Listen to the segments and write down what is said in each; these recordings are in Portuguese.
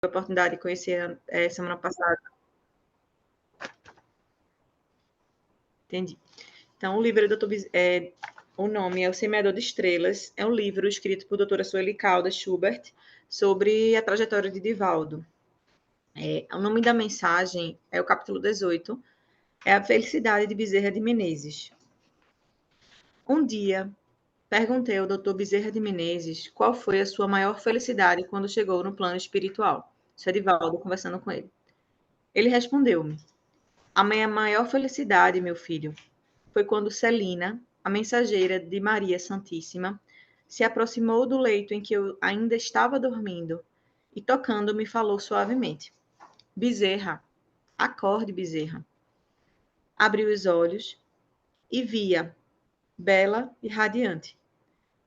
a oportunidade de conhecer semana passada. Entendi. Então, o livro o nome é O Semeador de Estrelas. É um livro escrito por doutora Sueli Caldas Schubert sobre a trajetória de Divaldo. O nome da mensagem é o capítulo 18, é a felicidade de Bezerra de Menezes. Um dia, perguntei ao Dr. Bezerra de Menezes qual foi a sua maior felicidade quando chegou no plano espiritual. Isso é Divaldo conversando com ele. Ele respondeu-me: a minha maior felicidade, meu filho, foi quando Celina, a mensageira de Maria Santíssima, se aproximou do leito em que eu ainda estava dormindo e, tocando, me falou suavemente: Bezerra, acorde, Bezerra. Abri os olhos e via, bela e radiante.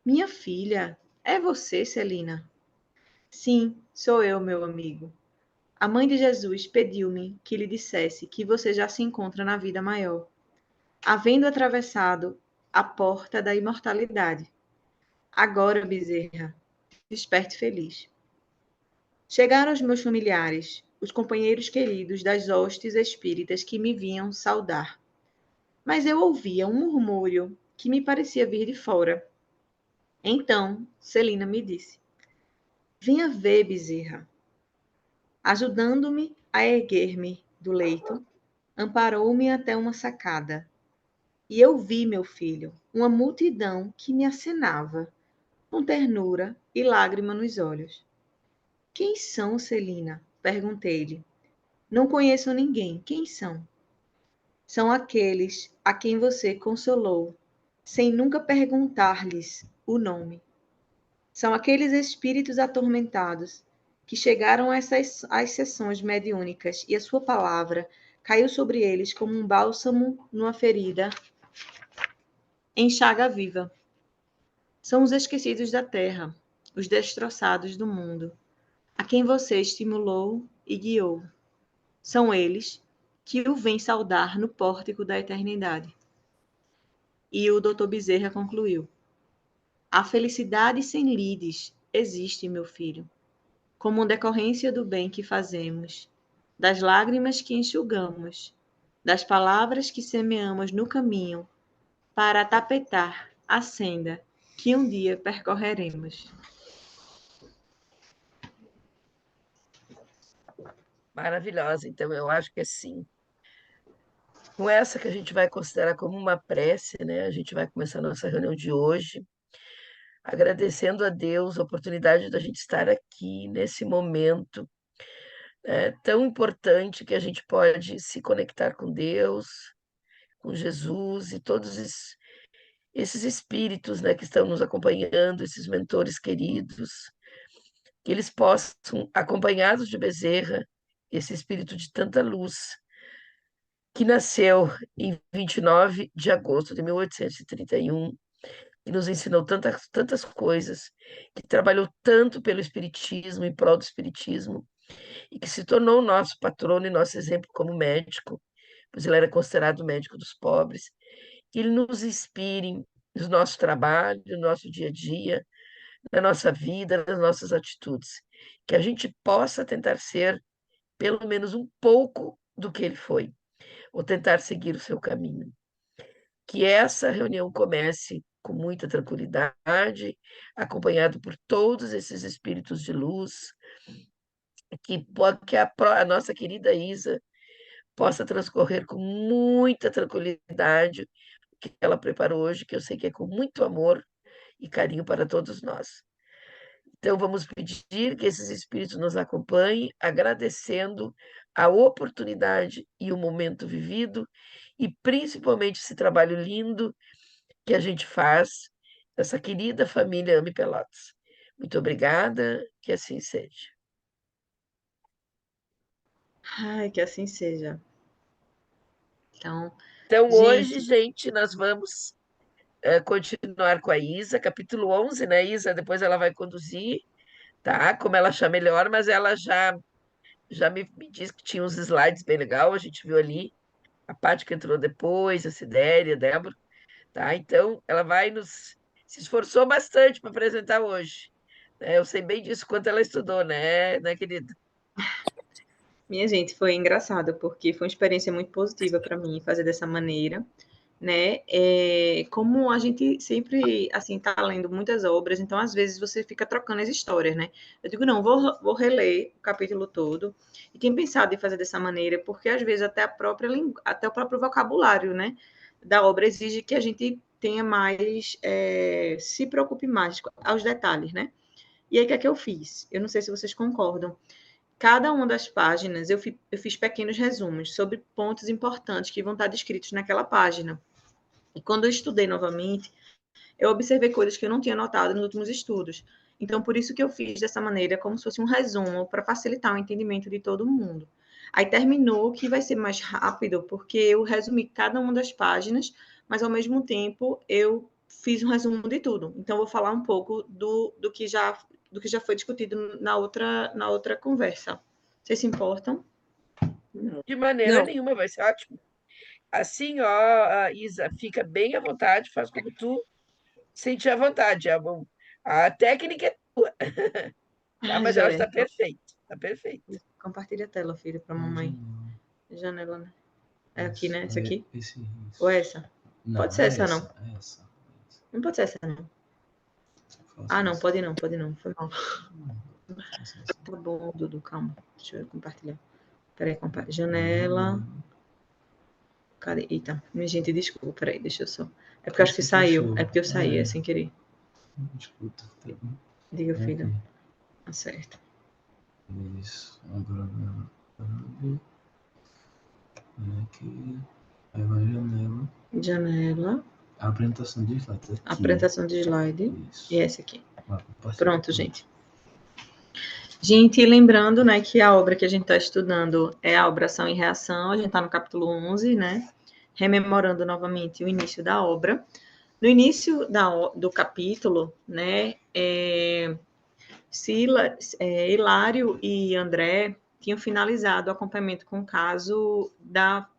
Minha filha, é você, Celina? Sim, sou eu, meu amigo. A mãe de Jesus pediu-me que lhe dissesse que você já se encontra na vida maior, havendo atravessado a porta da imortalidade. Agora, Bezerra, desperte feliz. Chegaram os meus familiares, os companheiros queridos das hostes espíritas que me vinham saudar. Mas eu ouvia um murmúrio que me parecia vir de fora. Então, Celina me disse: venha ver, Bezerra. Ajudando-me a erguer-me do leito, amparou-me até uma sacada. E eu vi, meu filho, uma multidão que me acenava, com ternura e lágrima nos olhos. Quem são, Celina? Perguntei-lhe. Não conheço ninguém. Quem são? São aqueles a quem você consolou, sem nunca perguntar-lhes o nome. São aqueles espíritos atormentados que chegaram às sessões mediúnicas e a sua palavra caiu sobre eles como um bálsamo numa ferida em chaga viva. São os esquecidos da terra, os destroçados do mundo, a quem você estimulou e guiou. São eles que o vêm saudar no pórtico da eternidade. E o Dr. Bezerra concluiu: a felicidade sem lides existe, meu filho, como decorrência do bem que fazemos, das lágrimas que enxugamos, das palavras que semeamos no caminho, para tapetar a senda que um dia percorreremos. Maravilhosa. Então, eu acho que assim, com essa que a gente vai considerar como uma prece, né? A gente vai começar a nossa reunião de hoje, agradecendo a Deus a oportunidade da gente estar aqui nesse momento tão importante que a gente pode se conectar com Deus, com Jesus e todos esses espíritos, né, que estão nos acompanhando, esses mentores queridos, que eles possam, acompanhados de Bezerra, esse espírito de tanta luz, que nasceu em 29 de agosto de 1831, que nos ensinou tantas coisas, que trabalhou tanto pelo espiritismo, em prol do espiritismo, e que se tornou o nosso patrono e nosso exemplo como médico, pois ele era considerado o médico dos pobres, que ele nos inspire no nosso trabalho, no nosso dia a dia, na nossa vida, nas nossas atitudes, que a gente possa tentar ser pelo menos um pouco do que ele foi, ou tentar seguir o seu caminho. Que essa reunião comece com muita tranquilidade, acompanhado por todos esses espíritos de luz, que a nossa querida Isa possa transcorrer com muita tranquilidade, o que ela preparou hoje, que eu sei que é com muito amor e carinho para todos nós. Então, vamos pedir que esses espíritos nos acompanhem, agradecendo a oportunidade e o momento vivido, e principalmente esse trabalho lindo que a gente faz, essa querida família Ame Pelotas. Muito obrigada, que assim seja. Ai, que assim seja. Então, Então, hoje, gente, gente, nós vamos continuar com a Isa, capítulo 11, né, Isa? Depois ela vai conduzir, tá? Como ela achar melhor, mas ela já me disse que tinha uns slides bem legal, a gente viu ali, a parte que entrou depois, a Sidéria, a Débora, tá? Então, ela vai se esforçou bastante para apresentar hoje, né? Eu sei bem disso, quanto ela estudou, né, querida? Minha gente, foi engraçado, porque foi uma experiência muito positiva para mim fazer dessa maneira, né? Como a gente sempre, assim, tá lendo muitas obras, então às vezes você fica trocando as histórias, né? Eu digo, não, vou reler o capítulo todo, e tenho pensado em fazer dessa maneira, porque às vezes até até o próprio vocabulário, né, da obra exige que a gente tenha mais, se preocupe mais aos detalhes, né? E aí, o que é que eu fiz? Eu não sei se vocês concordam. Cada uma das páginas eu fiz pequenos resumos sobre pontos importantes que vão estar descritos naquela página. E quando eu estudei novamente, eu observei coisas que eu não tinha notado nos últimos estudos. Então, por isso que eu fiz dessa maneira, como se fosse um resumo, para facilitar o entendimento de todo mundo. Aí terminou que vai ser mais rápido, porque eu resumi cada uma das páginas, mas ao mesmo tempo eu fiz um resumo de tudo. Então, eu vou falar um pouco do que já foi discutido na outra conversa. Vocês se importam? De maneira Não, nenhuma, vai ser ótimo. Assim, ó, Isa, fica bem à vontade, faz como tu sentir à vontade. A técnica é tua, tá? Ah, Mas eu acho joia. que tá perfeito, tá perfeito. Compartilha a tela, filho, para é mamãe. janela. Janela, né? É aqui, né? Essa É aqui? esse Ou é risco. essa? Pode Não, ser é essa, não. essa, é essa. Não pode ser essa, não. Ah, Faça não, isso. pode não, pode não. Foi mal. Faça isso. Tá bom, Dudu, calma. Deixa eu compartilhar. Peraí, janela. Cadê? Eita, minha gente, desculpa, peraí, deixa eu só. É porque eu acho que Você saiu. fechou. É porque eu saí, é sem querer. Escuta. Tá. Diga, É filho. aqui. Tá certo. Isso. Agora vai. É aqui. Aí vai janela. Janela. A apresentação de slide aqui. Apresentação de slide. Isso. E essa aqui. Pronto, Pronto, gente. Gente, lembrando, né, que a obra que a gente está estudando é a obra Ação e Reação, a gente está no capítulo 11, né, rememorando novamente o início da obra. No início do capítulo, né, Hilário e André tinham finalizado o acompanhamento com o caso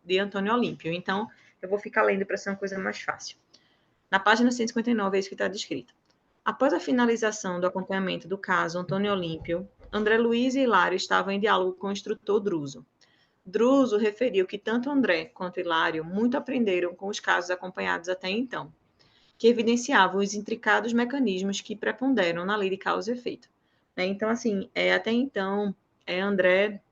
de Antônio Olímpio. Então, eu vou ficar lendo para ser uma coisa mais fácil. Na página 159 é isso que está descrito. Após a finalização do acompanhamento do caso Antônio Olímpio, André Luiz e Hilário estavam em diálogo com o instrutor Druso. Druso referiu que tanto André quanto Hilário muito aprenderam com os casos acompanhados até então, que evidenciavam os intricados mecanismos que preponderam na lei de causa e efeito. Então, assim, até então, André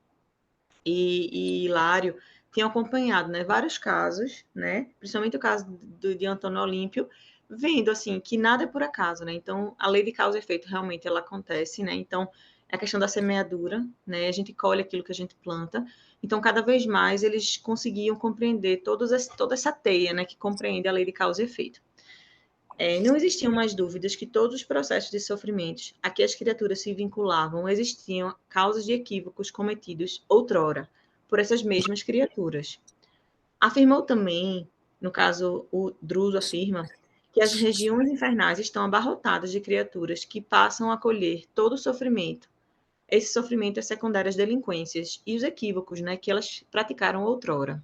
e Hilário tinham acompanhado, né, vários casos, né, principalmente o caso de Antônio Olímpio, vendo assim que nada é por acaso, né? Então a lei de causa e efeito realmente ela acontece, né? Então a questão da semeadura, né? A gente colhe aquilo que a gente planta. Então cada vez mais eles conseguiam compreender toda essa teia, né, que compreende a lei de causa e efeito. Não existiam mais dúvidas que todos os processos de sofrimentos a que as criaturas se vinculavam existiam causas de equívocos cometidos outrora por essas mesmas criaturas. Afirmou também, no caso o Druso afirma, que as regiões infernais estão abarrotadas de criaturas que passam a colher todo o sofrimento. Esse sofrimento é secundário às delinquências e os equívocos, né, que elas praticaram outrora.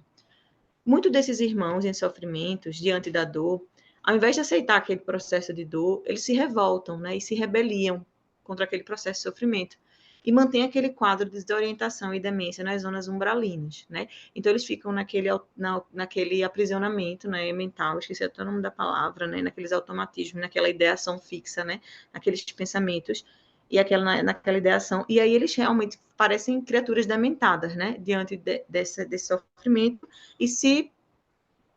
Muitos desses irmãos em sofrimentos, diante da dor, ao invés de aceitar aquele processo de dor, eles se revoltam, né, e se rebeliam contra aquele processo de sofrimento e mantém aquele quadro de desorientação e demência nas zonas umbralinas, né? Então eles ficam naquele aprisionamento, né, mental, esqueci até o nome da palavra, né, naqueles automatismos, naquela ideação fixa, né, naqueles pensamentos e naquela ideação, e aí eles realmente parecem criaturas dementadas, né, diante desse sofrimento e se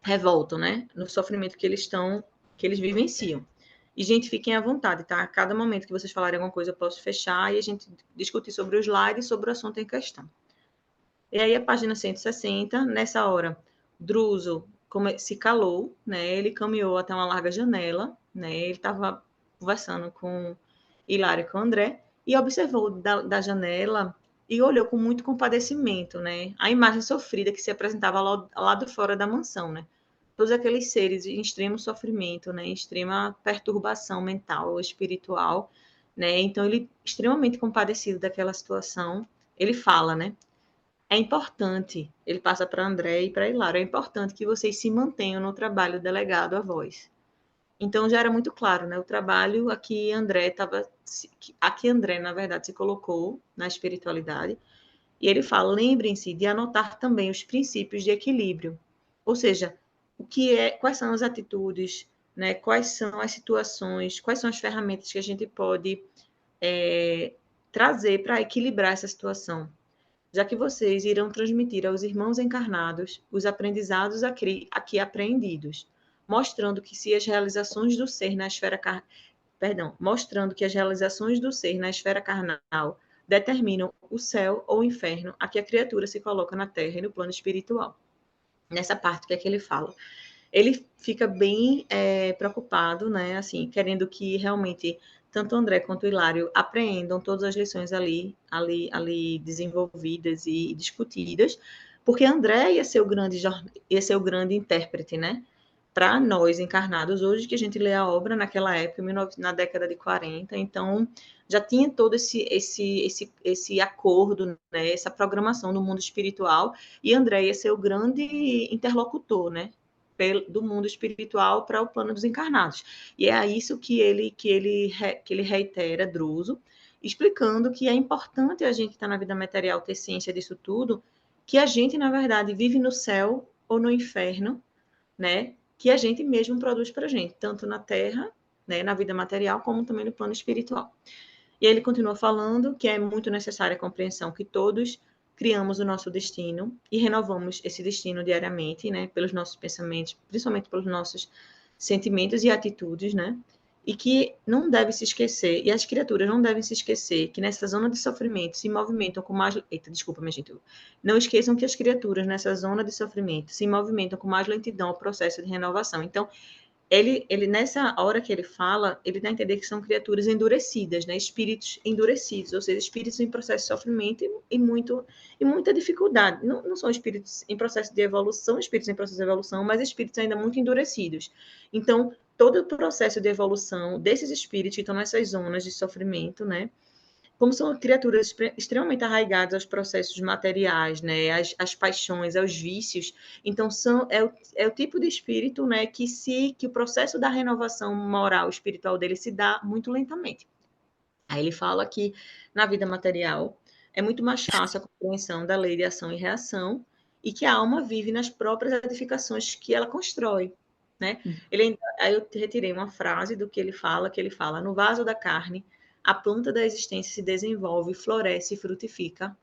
revoltam, né, no sofrimento que eles vivenciam. E, gente, fiquem à vontade, tá? A cada momento que vocês falarem alguma coisa, eu posso fechar e a gente discutir sobre o slide e sobre o assunto em questão. E aí, a página 160, nessa hora, Druso se calou, né? Ele caminhou até uma larga janela, né? Ele estava conversando com Hilário e com André e observou da janela e olhou com muito compadecimento, né? A imagem sofrida que se apresentava lá do fora da mansão, né? Todos aqueles seres em extremo sofrimento, né? Em extrema perturbação mental ou espiritual, né? Então, ele, extremamente compadecido daquela situação, ele fala, né? É importante, ele passa para André e para Hilário, é importante que vocês se mantenham no trabalho delegado a vós. Então já era muito claro, né? O trabalho aqui André, na verdade, se colocou na espiritualidade, E ele fala, lembrem-se de anotar também os princípios de equilíbrio. Ou seja, quais são as atitudes, né? Quais são as situações, quais são as ferramentas que a gente pode trazer para equilibrar essa situação. Já que vocês irão transmitir aos irmãos encarnados os aprendizados aqui apreendidos, mostrando que as realizações do ser na esfera carnal determinam o céu ou o inferno a que a criatura se coloca na Terra e no plano espiritual. Nessa parte, o que é que ele fala? Ele fica bem preocupado, né? Assim, querendo que realmente tanto André quanto Hilário apreendam todas as lições ali desenvolvidas e discutidas, porque André ia ser o grande intérprete, né? Para nós encarnados hoje, que a gente lê a obra naquela época, na década de 40, então já tinha todo esse acordo, né? Essa programação do mundo espiritual, e André ia ser o grande interlocutor, né? Do mundo espiritual para o plano dos encarnados. E é isso que ele reitera, Druso, explicando que é importante a gente estar na vida material, ter ciência disso tudo, que a gente, na verdade, vive no céu ou no inferno, né? Que a gente mesmo produz para a gente, tanto na Terra, né, na vida material, como também no plano espiritual. E ele continua falando que é muito necessária a compreensão que todos criamos o nosso destino e renovamos esse destino diariamente, né, pelos nossos pensamentos, principalmente pelos nossos sentimentos e atitudes, né, e que não deve se esquecer, e as criaturas não devem se esquecer que nessa zona de sofrimento se movimentam com mais... Eita, desculpa, minha gente. Não esqueçam que as criaturas nessa zona de sofrimento se movimentam com mais lentidão ao processo de renovação. Então, ele nessa hora que ele fala, ele dá a entender que são criaturas endurecidas, né? Espíritos endurecidos, ou seja, espíritos em processo de sofrimento e muita dificuldade. Não são espíritos em processo de evolução, espíritos em processo de evolução, mas espíritos ainda muito endurecidos. Então, todo o processo de evolução desses espíritos que estão nessas zonas de sofrimento, né? Como são criaturas extremamente arraigadas aos processos materiais, né, às paixões, aos vícios, então é o tipo de espírito, né, que o processo da renovação moral espiritual dele se dá muito lentamente. Aí ele fala que na vida material é muito mais fácil a compreensão da lei de ação e reação e que a alma vive nas próprias edificações que ela constrói, né? Aí eu retirei uma frase do que ele fala, no vaso da carne, a planta da existência se desenvolve, floresce e frutifica.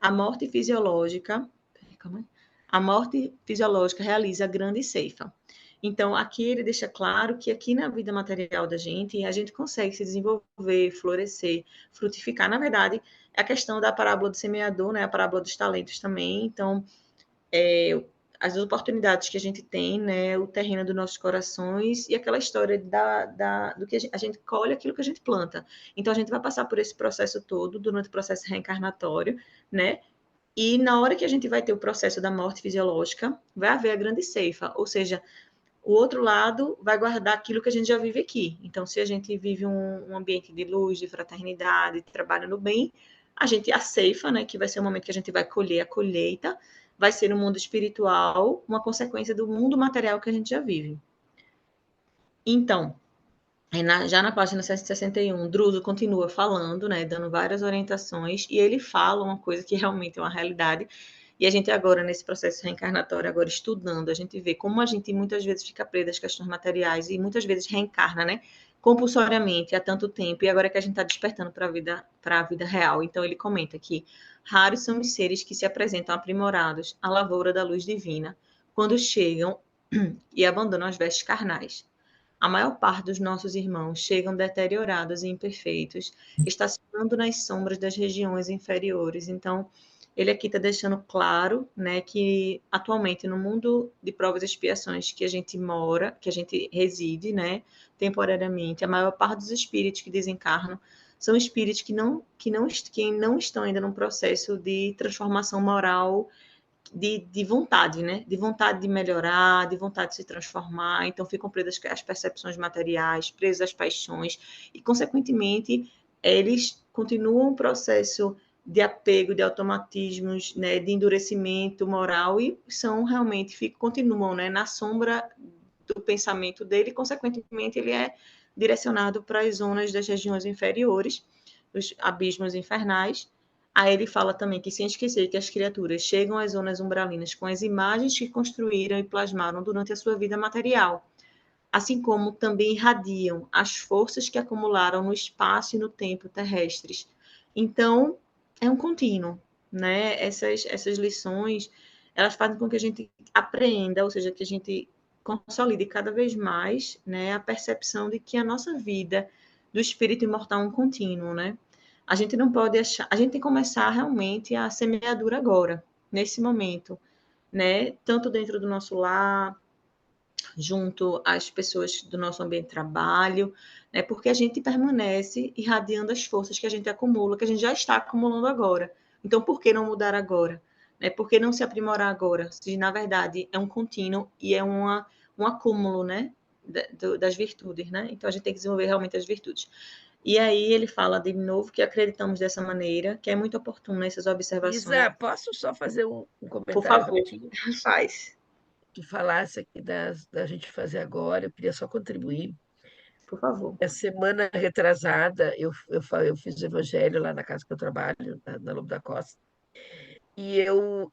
A morte fisiológica realiza a grande ceifa. Então, aqui ele deixa claro que aqui na vida material da gente, a gente consegue se desenvolver, florescer, frutificar. Na verdade, é a questão da parábola do semeador, né? A parábola dos talentos também. Então, as oportunidades que a gente tem, né? O terreno dos nossos corações e aquela história do que a gente colhe aquilo que a gente planta. Então, a gente vai passar por esse processo todo, durante o processo reencarnatório, né? E na hora que a gente vai ter o processo da morte fisiológica, vai haver a grande ceifa, ou seja, o outro lado vai guardar aquilo que a gente já vive aqui. Então, se a gente vive um ambiente de luz, de fraternidade, de trabalho no bem, a ceifa, né, que vai ser o momento que a gente vai colher a colheita, vai ser no mundo espiritual uma consequência do mundo material que a gente já vive. Então, já na página 161, Druso continua falando, né, dando várias orientações, e ele fala uma coisa que realmente é uma realidade, e a gente agora, nesse processo reencarnatório, agora estudando, a gente vê como a gente muitas vezes fica preso às questões materiais e muitas vezes reencarna, né, compulsoriamente há tanto tempo, e agora que a gente está despertando para a vida real. Então, ele comenta que raros são os seres que se apresentam aprimorados à lavoura da luz divina, quando chegam e abandonam as vestes carnais. A maior parte dos nossos irmãos chegam deteriorados e imperfeitos, estacionando nas sombras das regiões inferiores. Então, ele aqui está deixando claro, né, que atualmente no mundo de provas e expiações que a gente mora, que a gente reside, né, temporariamente, a maior parte dos espíritos que desencarnam são espíritos que não estão ainda num processo de transformação moral de vontade, né? De vontade de melhorar, de vontade de se transformar. Então, ficam presas às percepções materiais, presas às paixões, e, consequentemente, eles continuam um processo de apego, de automatismos, né? De endurecimento moral, e são realmente, continuam, né? Na sombra do pensamento dele, e, consequentemente, ele é direcionado para as zonas das regiões inferiores, os abismos infernais, Aí ele fala também que, sem esquecer que as criaturas chegam às zonas umbralinas com as imagens que construíram e plasmaram durante a sua vida material, assim como também irradiam as forças que acumularam no espaço e no tempo terrestres. Então, é um contínuo, né? Essas lições, elas fazem com que a gente aprenda, ou seja, que a gente consolide cada vez mais, né, a percepção de que a nossa vida do espírito imortal é um contínuo, né? A gente não pode achar, a gente tem que começar realmente a semeadura agora, nesse momento, né? Tanto dentro do nosso lar, junto às pessoas do nosso ambiente de trabalho, né? Porque a gente permanece irradiando as forças que a gente acumula, que a gente já está acumulando agora. Então, por que não mudar agora? Né? Por que não se aprimorar agora? Se, na verdade, é um contínuo e é um acúmulo, né? Das virtudes, né? Então, a gente tem que desenvolver realmente as virtudes. E aí ele fala de novo que acreditamos dessa maneira, que é muito oportuno essas observações. Isa, posso só fazer um Por comentário favor, rapidinho? faz. Tu falasse aqui da gente fazer agora, eu queria só contribuir. Por favor. A semana retrasada, eu fiz o evangelho lá na casa que eu trabalho, na Lobo da Costa, e eu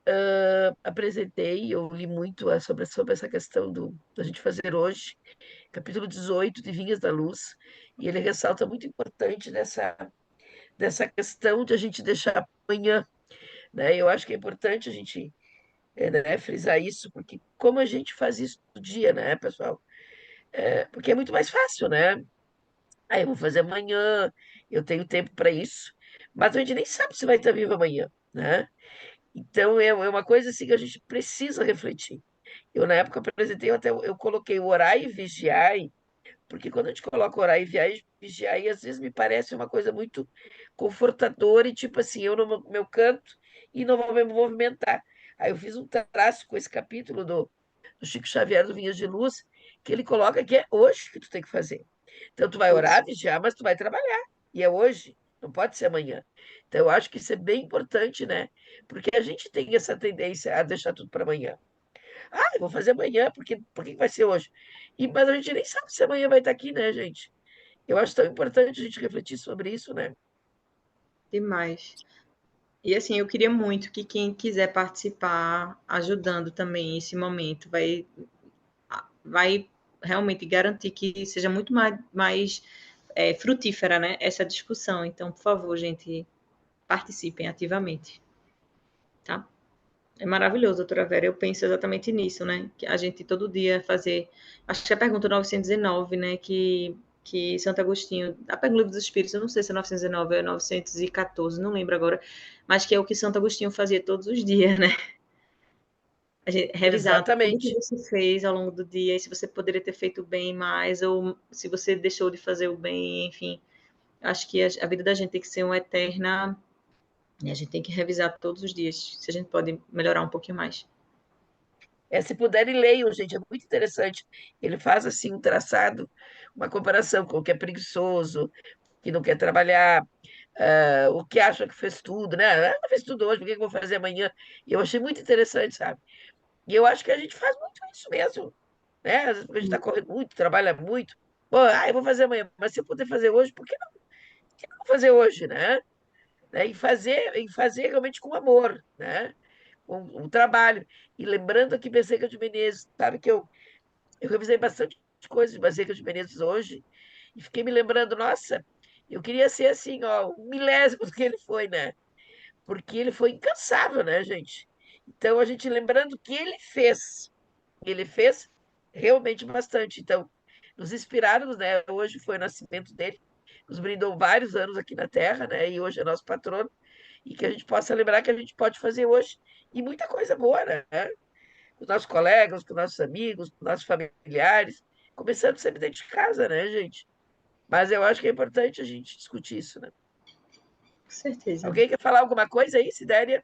apresentei, eu li muito sobre essa questão da gente fazer hoje, capítulo 18 de Vinhas da Luz, e ele ressalta muito importante dessa questão de a gente deixar amanhã, né? Eu acho que é importante a gente né, frisar isso, porque como a gente faz isso todo dia, né, pessoal? Porque é muito mais fácil, né? Aí eu vou fazer amanhã, eu tenho tempo para isso, mas a gente nem sabe se vai estar vivo amanhã, né? Então é uma coisa assim que a gente precisa refletir. Eu, na época, apresentei, eu coloquei o orar e vigiai, porque quando a gente coloca orar e vigiai, às vezes me parece uma coisa muito confortadora e tipo assim, eu no meu canto e não vou me movimentar. Aí eu fiz um traço com esse capítulo do Chico Xavier do Vinhas de Luz, que ele coloca que é hoje que tu tem que fazer. Então tu vai orar, vigiar, mas tu vai trabalhar. E é hoje, não pode ser amanhã. Então eu acho que isso é bem importante, né? Porque a gente tem essa tendência a deixar tudo para amanhã. Ah, eu vou fazer amanhã, porque por que vai ser hoje? Mas a gente nem sabe se amanhã vai estar aqui, né, gente? Eu acho tão importante a gente refletir sobre isso, né? Demais. E assim, eu queria muito que quem quiser participar, ajudando também esse momento, vai realmente garantir que seja muito mais frutífera, né, essa discussão. Então, por favor, gente, participem ativamente, tá? É maravilhoso, doutora Vera. Eu penso exatamente nisso, né? Que a gente todo dia fazer. Acho que a pergunta 919, né? Que Santo Agostinho. A pergunta do Livro dos Espíritos, eu não sei se é 919 ou é 914, não lembro agora. Mas que é o que Santo Agostinho fazia todos os dias, né? A gente revisar tudo que Exatamente. você fez ao longo do dia, e se você poderia ter feito bem mais, ou se você deixou de fazer o bem, enfim. Acho que a vida da gente tem que ser uma eterna. E a gente tem que revisar todos os dias, se a gente pode melhorar um pouquinho mais. Se puderem, leiam, gente, é muito interessante. Ele faz assim um traçado, uma comparação com o que é preguiçoso, que não quer trabalhar, o que acha que fez tudo, né? Ah, não fez tudo hoje, por que eu vou fazer amanhã? E eu achei muito interessante, sabe? E eu acho que a gente faz muito isso mesmo, né? Às vezes porque a gente está correndo muito, trabalha muito. Pô, eu vou fazer amanhã, mas se eu puder fazer hoje, por que não fazer hoje, né? E fazer realmente com amor, né? Com o trabalho. E lembrando aqui Bezerra de Menezes, sabe que eu revisei bastante coisas de Bezerra de Menezes hoje e fiquei me lembrando, nossa, eu queria ser assim, ó, um milésimo do que ele foi, né? Porque ele foi incansável, né, gente? Então, a gente lembrando que ele fez realmente bastante. Então, nos inspiraram, né? Hoje foi o nascimento dele, nos brindou vários anos aqui na Terra, né? E hoje é nosso patrono, e que a gente possa lembrar que a gente pode fazer hoje e muita coisa boa, né? Com os nossos colegas, com os nossos amigos, com os nossos familiares, começando sempre dentro de casa, né, gente? Mas eu acho que é importante a gente discutir isso, né? Com certeza. Alguém quer falar alguma coisa aí, Sidéria?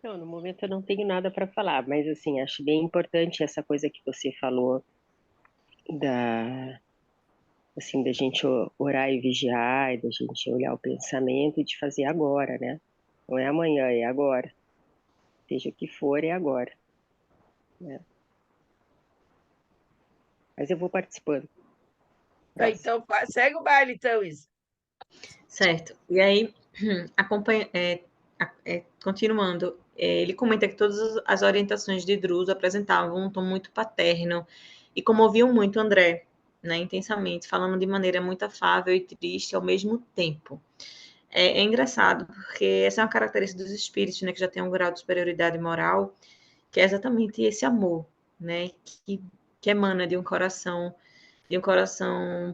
Não, no momento eu não tenho nada para falar, mas assim, acho bem importante essa coisa que você falou da assim da gente orar e vigiar, e da gente olhar o pensamento e de fazer agora, né? Não é amanhã, é agora. Seja o que for, é agora, né? Mas eu vou participando. Tá, Próximo. então, segue o baile, então, Isa. Certo. E aí, continuando, ele comenta que todas as orientações de Druso apresentavam um tom muito paterno e comoviam muito André, né, intensamente, falando de maneira muito afável e triste ao mesmo tempo. É engraçado, porque essa é uma característica dos espíritos, né, que já tem um grau de superioridade moral, que é exatamente esse amor, né, que emana de um coração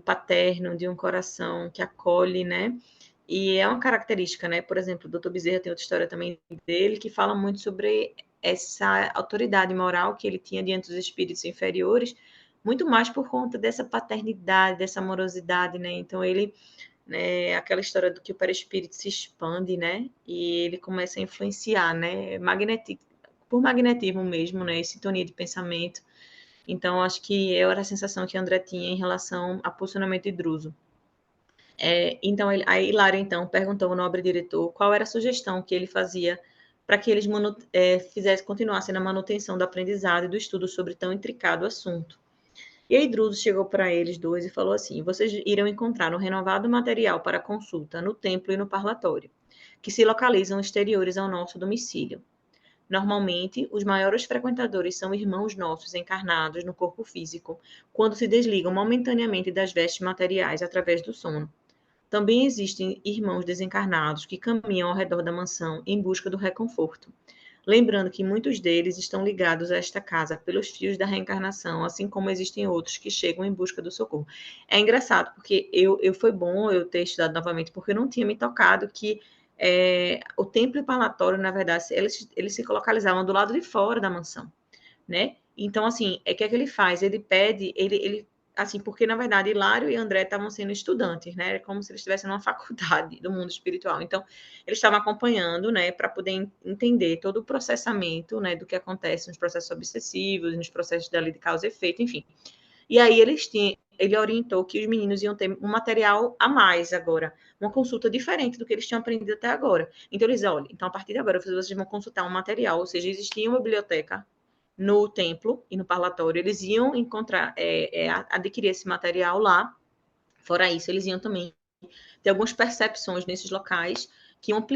paterno, de um coração que acolhe, né? E é uma característica, né? Por exemplo, o Dr. Bezerra tem outra história também dele que fala muito sobre essa autoridade moral que ele tinha diante dos espíritos inferiores, muito mais por conta dessa paternidade, dessa amorosidade, né? Então ele, né, aquela história do que o perispírito se expande, né? E ele começa a influenciar, né? Por magnetismo mesmo, né? E sintonia de pensamento. Então, acho que era a sensação que André tinha em relação ao posicionamento de Druso. Então, a Hilário, então, perguntou ao nobre diretor qual era a sugestão que ele fazia para que eles continuassem na manutenção do aprendizado e do estudo sobre tão intricado assunto. E aí Druso chegou para eles dois e falou assim: vocês irão encontrar um renovado material para consulta no templo e no parlatório, que se localizam exteriores ao nosso domicílio. Normalmente, os maiores frequentadores são irmãos nossos encarnados no corpo físico, quando se desligam momentaneamente das vestes materiais através do sono. Também existem irmãos desencarnados que caminham ao redor da mansão em busca do reconforto. Lembrando que muitos deles estão ligados a esta casa pelos fios da reencarnação, assim como existem outros que chegam em busca do socorro. É engraçado, porque foi bom eu ter estudado novamente, porque eu não tinha me tocado que o templo e o parlatório, na verdade, eles se localizavam do lado de fora da mansão, né? Então, assim, o que é que ele faz? Ele pede, ele assim, porque, na verdade, Hilário e André estavam sendo estudantes, né? Como se eles estivessem numa faculdade do mundo espiritual. Então, eles estavam acompanhando, né, para poder entender todo o processamento, né, do que acontece nos processos obsessivos, nos processos da lei de causa e efeito, enfim. E aí ele orientou que os meninos iam ter um material a mais agora, uma consulta diferente do que eles tinham aprendido até agora. Então, eles, olha, então a partir de agora vocês vão consultar um material, ou seja, existia uma biblioteca no templo e no parlatório, eles iam encontrar, adquirir esse material lá. Fora isso, eles iam também ter algumas percepções nesses locais que iam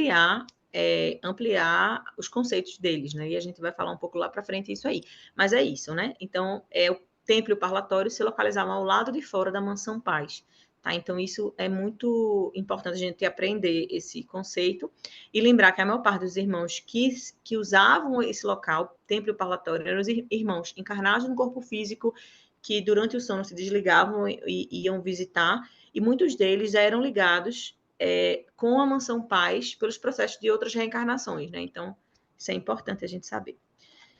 ampliar os conceitos deles, né? E a gente vai falar um pouco lá para frente isso aí. Mas é isso, né? Então, o templo e o parlatório se localizavam ao lado de fora da Mansão Paz. Tá? Então, isso é muito importante a gente aprender esse conceito e lembrar que a maior parte dos irmãos que usavam esse local, templo e parlatório, eram os irmãos encarnados no corpo físico que durante o sono se desligavam e iam visitar, e muitos deles já eram ligados com a Mansão Paz pelos processos de outras reencarnações, né? Então, isso é importante a gente saber.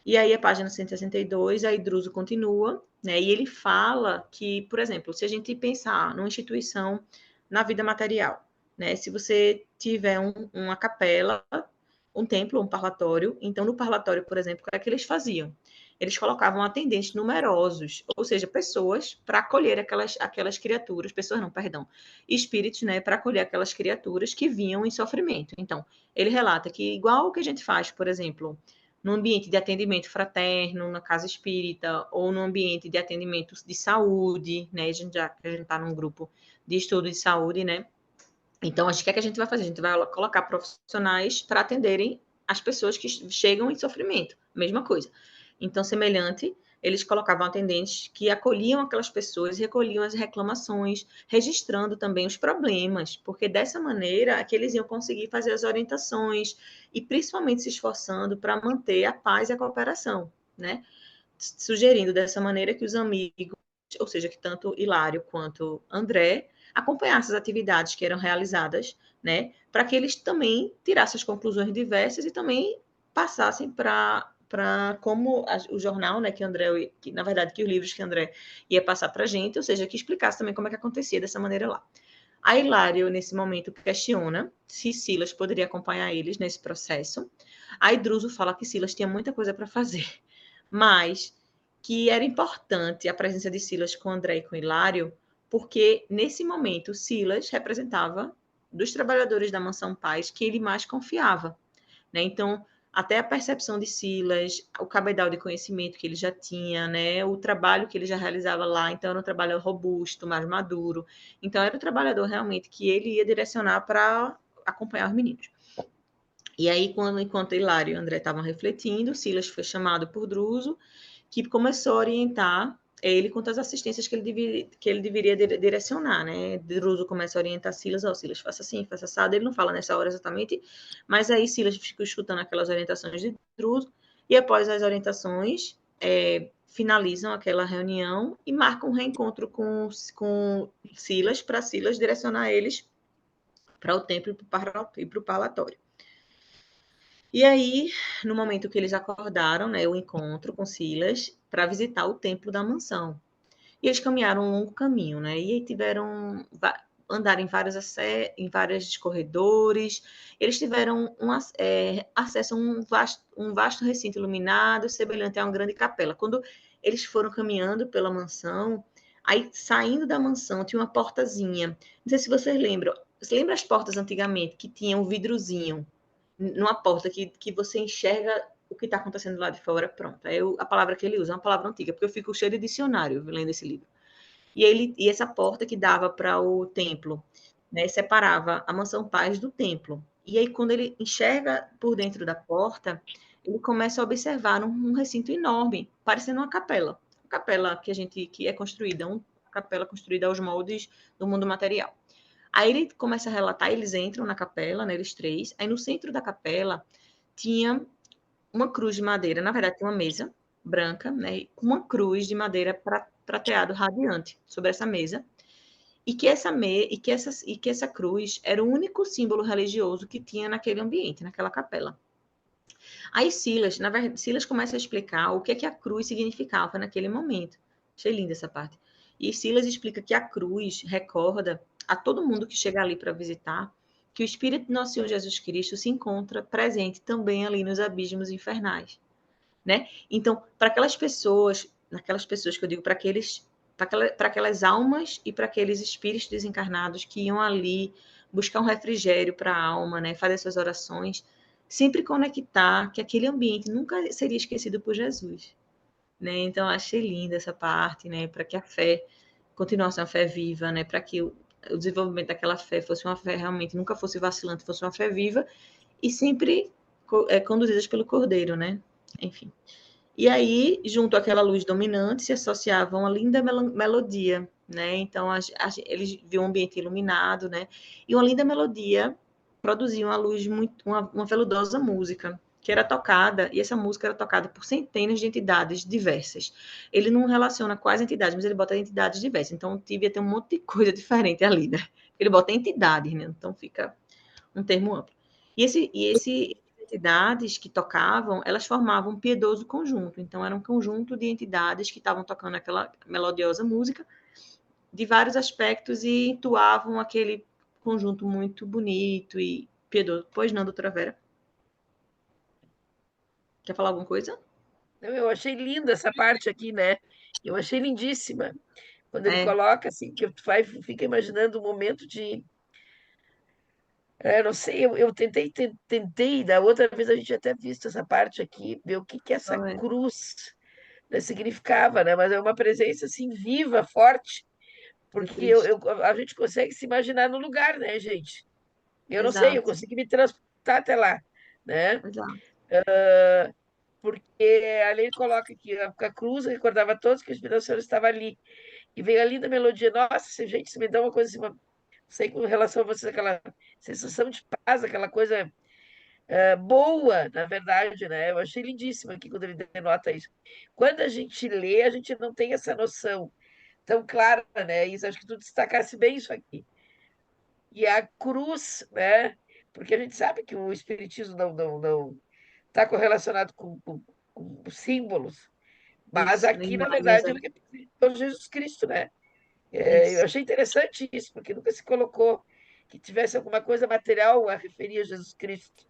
E aí, a página 162, aí Druso continua, né? E ele fala que, por exemplo, se a gente pensar numa instituição na vida material, né? Se você tiver uma capela, um templo, um parlatório, então no parlatório, por exemplo, o que é que eles faziam? Eles colocavam atendentes numerosos, ou seja, pessoas para acolher aquelas criaturas, pessoas não, perdão, espíritos, né, para acolher aquelas criaturas que vinham em sofrimento. Então, ele relata que, igual o que a gente faz, por exemplo, no ambiente de atendimento fraterno, na casa espírita, ou no ambiente de atendimento de saúde, né? A gente está num grupo de estudo de saúde, né? Então, acho que é que a gente vai fazer? A gente vai colocar profissionais para atenderem as pessoas que chegam em sofrimento. Mesma coisa. Então, semelhante, eles colocavam atendentes que acolhiam aquelas pessoas, recolhiam as reclamações, registrando também os problemas, porque dessa maneira é que eles iam conseguir fazer as orientações e principalmente se esforçando para manter a paz e a cooperação, né? Sugerindo dessa maneira que os amigos, ou seja, que tanto Hilário quanto André acompanhassem as atividades que eram realizadas, né, para que eles também tirassem as conclusões diversas e também passassem para como o jornal, né, que André, que na verdade que os livros que André ia passar para a gente, ou seja, que explicasse também como é que acontecia dessa maneira lá. A Hilário, nesse momento, questiona se Silas poderia acompanhar eles nesse processo. A Druso fala que Silas tinha muita coisa para fazer, mas que era importante a presença de Silas com André e com Hilário, porque nesse momento Silas representava dos trabalhadores da Mansão Paz que ele mais confiava, né? Então, até a percepção de Silas, o cabedal de conhecimento que ele já tinha, né? O trabalho que ele já realizava lá, então era um trabalho robusto, mais maduro. Então era o trabalhador realmente que ele ia direcionar para acompanhar os meninos. E aí, enquanto Hilário e André estavam refletindo, Silas foi chamado por Druso, que começou a orientar ele quanto às assistências que ele deveria direcionar, né? Druso começa a orientar Silas, Silas, faça assim, faça assado. Ele não fala nessa hora exatamente, mas aí Silas fica escutando aquelas orientações de Druso, e após as orientações, finalizam aquela reunião e marcam um reencontro com Silas, para Silas direcionar eles para o templo e para o palatório. E aí, no momento que eles acordaram, né, o encontro com Silas, para visitar o templo da mansão. E eles caminharam um longo caminho, né? E aí tiveram andar em vários corredores. Eles tiveram acesso a um vasto recinto iluminado, semelhante a uma grande capela. Quando eles foram caminhando pela mansão, aí saindo da mansão tinha uma portazinha. Não sei se vocês lembram. Você lembra as portas antigamente que tinham um vidrozinho numa porta que você enxerga o que está acontecendo lá de fora? Pronto. A palavra que ele usa é uma palavra antiga, porque eu fico cheio de dicionário lendo esse livro. E essa porta que dava para o templo, né, separava a mansão Paz do templo. E aí, quando ele enxerga por dentro da porta, ele começa a observar um recinto enorme, parecendo uma capela. Uma capela que é construída, uma capela construída aos moldes do mundo material. Aí ele começa a relatar, eles entram na capela, né, eles três. Aí no centro da capela tinha uma cruz de madeira, na verdade tinha uma mesa branca, né, com uma cruz de madeira prateado radiante sobre essa mesa, e que essa cruz era o único símbolo religioso que tinha naquele ambiente, naquela capela. Aí Silas, na verdade, Silas começa a explicar o que é que a cruz significava naquele momento. Achei linda essa parte. E Silas explica que a cruz recorda a todo mundo que chega ali para visitar que o Espírito de Nosso Senhor Jesus Cristo se encontra presente também ali nos abismos infernais, né? Então, para aquelas pessoas que eu digo, para aquelas almas e para aqueles espíritos desencarnados que iam ali buscar um refrigério para a alma, né? Fazer suas orações, sempre conectar que aquele ambiente nunca seria esquecido por Jesus, né? Então, achei linda essa parte, né? Para que a fé continuasse uma fé viva, né? Para que o desenvolvimento daquela fé fosse uma fé realmente, nunca fosse vacilante, fosse uma fé viva e sempre conduzidas pelo Cordeiro, né? Enfim. E aí, junto àquela luz dominante, se associava uma linda melodia, né? Então, eles viam um ambiente iluminado, né? E uma linda melodia produzia uma luz uma veludosa música que era tocada, e essa música era tocada por centenas de entidades diversas. Ele não relaciona quais entidades, mas ele bota entidades diversas. Então, o Tibia tem um monte de coisa diferente ali, né? Ele bota entidades, né? Então, fica um termo amplo. E entidades que tocavam, elas formavam um piedoso conjunto. Então, era um conjunto de entidades que estavam tocando aquela melodiosa música de vários aspectos e entoavam aquele conjunto muito bonito e piedoso. Pois não, doutora Vera? Quer falar alguma coisa? Eu achei linda essa parte aqui, né? Eu achei lindíssima. Quando ele É, coloca assim, que tu fica imaginando um momento de. Não sei, eu tentei, da outra vez a gente até visto essa parte aqui, ver o que que essa cruz, né, significava, né? Mas é uma presença assim viva, forte, de porque Cristo. a gente consegue se imaginar no lugar, né, gente? Eu não sei, eu Exato, consegui me transportar até lá, né? exato. Porque ali ele coloca que a cruz recordava a todos que o Espírito Santo estava ali. E veio a linda melodia. Nossa, gente, isso me dá uma coisa assim, não sei com relação a vocês, aquela sensação de paz, aquela coisa boa, na verdade, né? Eu achei lindíssimo aqui quando ele denota isso. Quando a gente lê, a gente não tem essa noção tão clara, né? Isso, acho que tu destacasse bem isso aqui. E a cruz, né? Porque a gente sabe que o Espiritismo não está correlacionado com símbolos, mas Isso, aqui, na imagens, verdade, ele representou Jesus Cristo, né? Eu isso. achei interessante isso, porque nunca se colocou que tivesse alguma coisa material a referir a Jesus Cristo.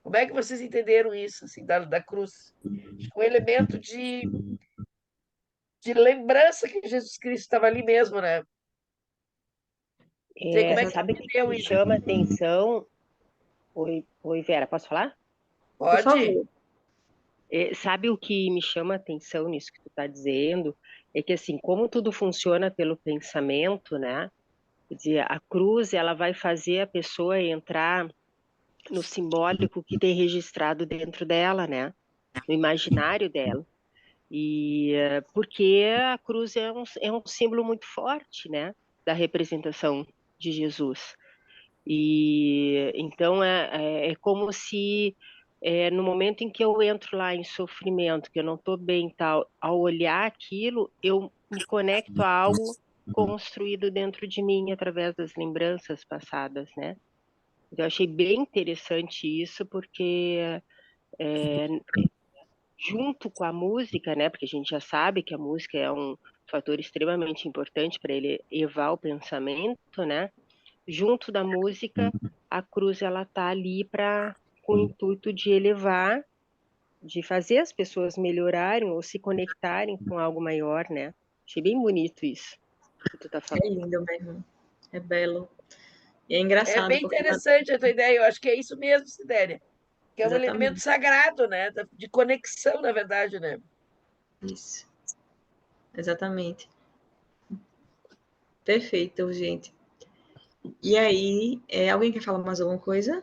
Como é que vocês entenderam isso, assim, da cruz? Um elemento de lembrança que Jesus Cristo estava ali mesmo, né? Não sei como é que Sabe o que entendeu me isso. chama a atenção? Oi, Vera, posso falar? Por Pode? favor. Sabe o que me chama a atenção nisso que tu está dizendo? É que, assim, como tudo funciona pelo pensamento, né? Quer dizer, a cruz, ela vai fazer a pessoa entrar no simbólico que tem registrado dentro dela, né? No imaginário dela. E porque a cruz é um símbolo muito forte, né? Da representação de Jesus. E então é como se no momento em que eu entro lá em sofrimento, que eu não estou bem tal, ao olhar aquilo, eu me conecto a algo construído dentro de mim através das lembranças passadas, né? Então, eu achei bem interessante isso, porque é, junto com a música, né? Porque a gente já sabe que a música é um fator extremamente importante para ele elevar o pensamento, né? Junto da música, a cruz ela tá ali para com o intuito de elevar, de fazer as pessoas melhorarem ou se conectarem com algo maior, né? Achei bem bonito isso que tu tá É falando. lindo mesmo. É belo. E é É engraçado bem porque... interessante a tua ideia, eu acho que é isso mesmo, Sidénia, que é um elemento Exatamente. sagrado, né? De conexão, na verdade, né? Isso. Exatamente. Perfeito, gente. E aí, alguém quer falar mais alguma coisa?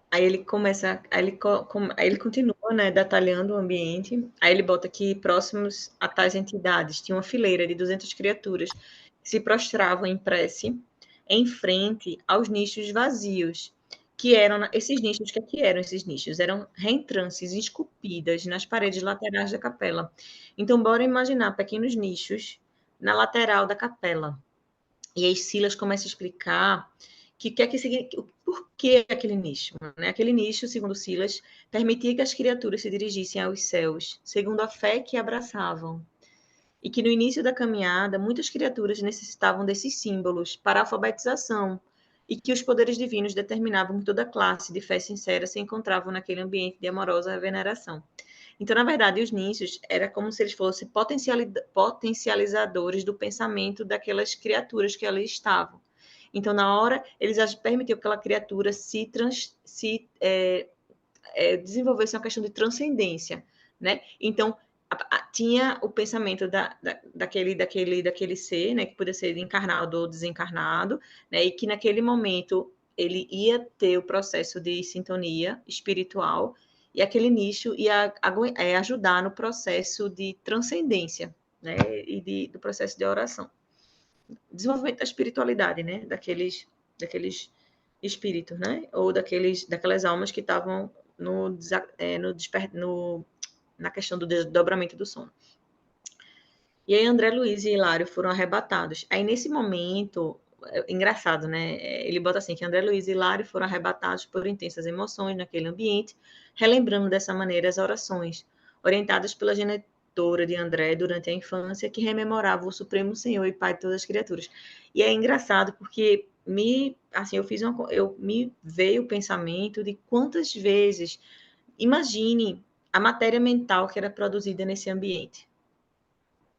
Aí ele começa, aí ele continua, né, detalhando o ambiente. Aí ele bota que próximos a tais entidades tinha uma fileira de 200 criaturas que se prostravam em prece em frente aos nichos vazios, que eram esses nichos. O que eram esses nichos? Eram reentrances esculpidas nas paredes laterais da capela. Então, bora imaginar pequenos nichos na lateral da capela. E aí Silas começa a explicar por que aquele nicho, né? Aquele nicho, segundo Silas, permitia que as criaturas se dirigissem aos céus, segundo a fé que abraçavam. E que no início da caminhada, muitas criaturas necessitavam desses símbolos para a alfabetização, e que os poderes divinos determinavam que toda classe de fé sincera se encontrava naquele ambiente de amorosa veneração. Então, na verdade, os nichos era como se eles fossem potencializadores do pensamento daquelas criaturas que ali estavam. Então, na hora, eles permitiam que aquela criatura desenvolvesse uma questão de transcendência, né? Então, tinha o pensamento daquele ser, né, que podia ser encarnado ou desencarnado, né, e que naquele momento ele ia ter o processo de sintonia espiritual, e aquele nicho ia ajudar no processo de transcendência, né, e do processo de oração. Desenvolvimento da espiritualidade, né, daqueles espíritos, né, ou daquelas almas que estavam na questão do desdobramento do sono. E aí André Luiz e Hilário foram arrebatados. Aí nesse momento, engraçado, né? Ele bota assim, que André Luiz e Hilário foram arrebatados por intensas emoções naquele ambiente, relembrando dessa maneira as orações, orientadas pela genitora de André durante a infância, que rememorava o Supremo Senhor e Pai de todas as criaturas. E é engraçado porque me veio o pensamento de quantas vezes, imagine a matéria mental que era produzida nesse ambiente,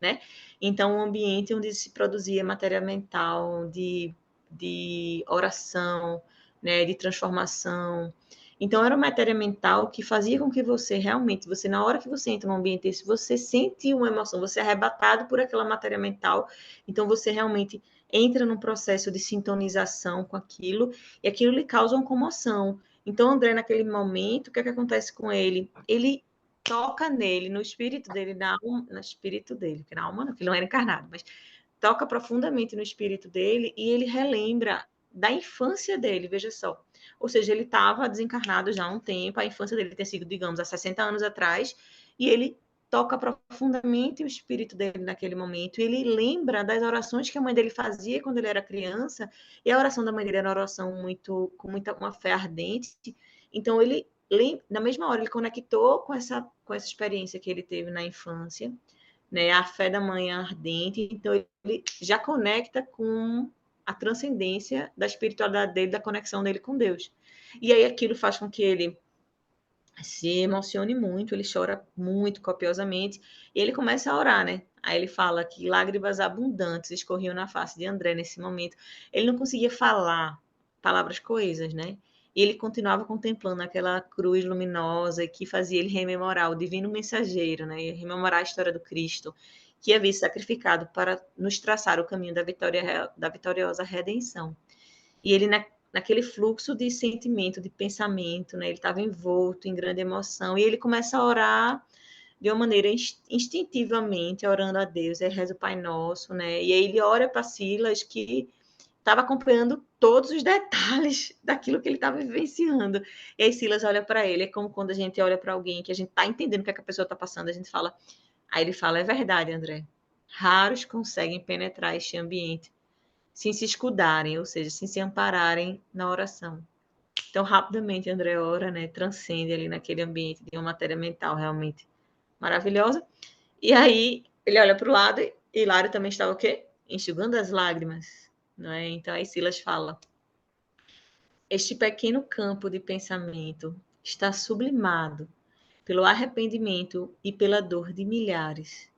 né? Então, um ambiente onde se produzia matéria mental de oração, né, de transformação. Então, era uma matéria mental que fazia com que você realmente, na hora que você entra num ambiente desse, você sente uma emoção, você é arrebatado por aquela matéria mental, então você realmente entra num processo de sintonização com aquilo, e aquilo lhe causa uma comoção. Então, André, naquele momento, o que é que acontece com ele? Ele toca nele, no espírito dele, no espírito dele, que na alma não, que ele não era encarnado, mas toca profundamente no espírito dele e ele relembra da infância dele, veja só. Ou seja, ele estava desencarnado já há um tempo, a infância dele tem sido, digamos, há 60 anos atrás, e ele toca profundamente o espírito dele naquele momento, e ele lembra das orações que a mãe dele fazia quando ele era criança, e a oração da mãe dele era uma oração com uma fé ardente, então ele na mesma hora ele conectou com essa experiência que ele teve na infância, né, a fé da mãe ardente, então ele já conecta com a transcendência da espiritualidade dele, da conexão dele com Deus. E aí aquilo faz com que ele se emocione muito, ele chora muito copiosamente, e ele começa a orar, né? Aí ele fala que lágrimas abundantes escorriam na face de André nesse momento. Ele não conseguia falar, palavras coesas, né? E ele continuava contemplando aquela cruz luminosa que fazia ele rememorar o divino mensageiro, né? E rememorar a história do Cristo, que havia sido sacrificado para nos traçar o caminho da vitoriosa redenção. E ele, naquele fluxo de sentimento, de pensamento, né? Ele estava envolto em grande emoção, e ele começa a orar de uma maneira instintivamente, orando a Deus, ele reza o Pai Nosso, né? E aí ele ora para Silas, que estava acompanhando todos os detalhes daquilo que ele estava vivenciando. E aí Silas olha para ele, é como quando a gente olha para alguém que a gente está entendendo o que, é que a pessoa está passando, a gente fala. Aí ele fala: é verdade, André. Raros conseguem penetrar este ambiente sem se escudarem, ou seja, sem se ampararem na oração. Então, rapidamente, André ora, né? Transcende ali naquele ambiente de uma matéria mental realmente maravilhosa. E aí ele olha para o lado e Hilário também estava o quê? Enxugando as lágrimas. Não é? Então aí Silas fala: este pequeno campo de pensamento está sublimado pelo arrependimento e pela dor de milhares,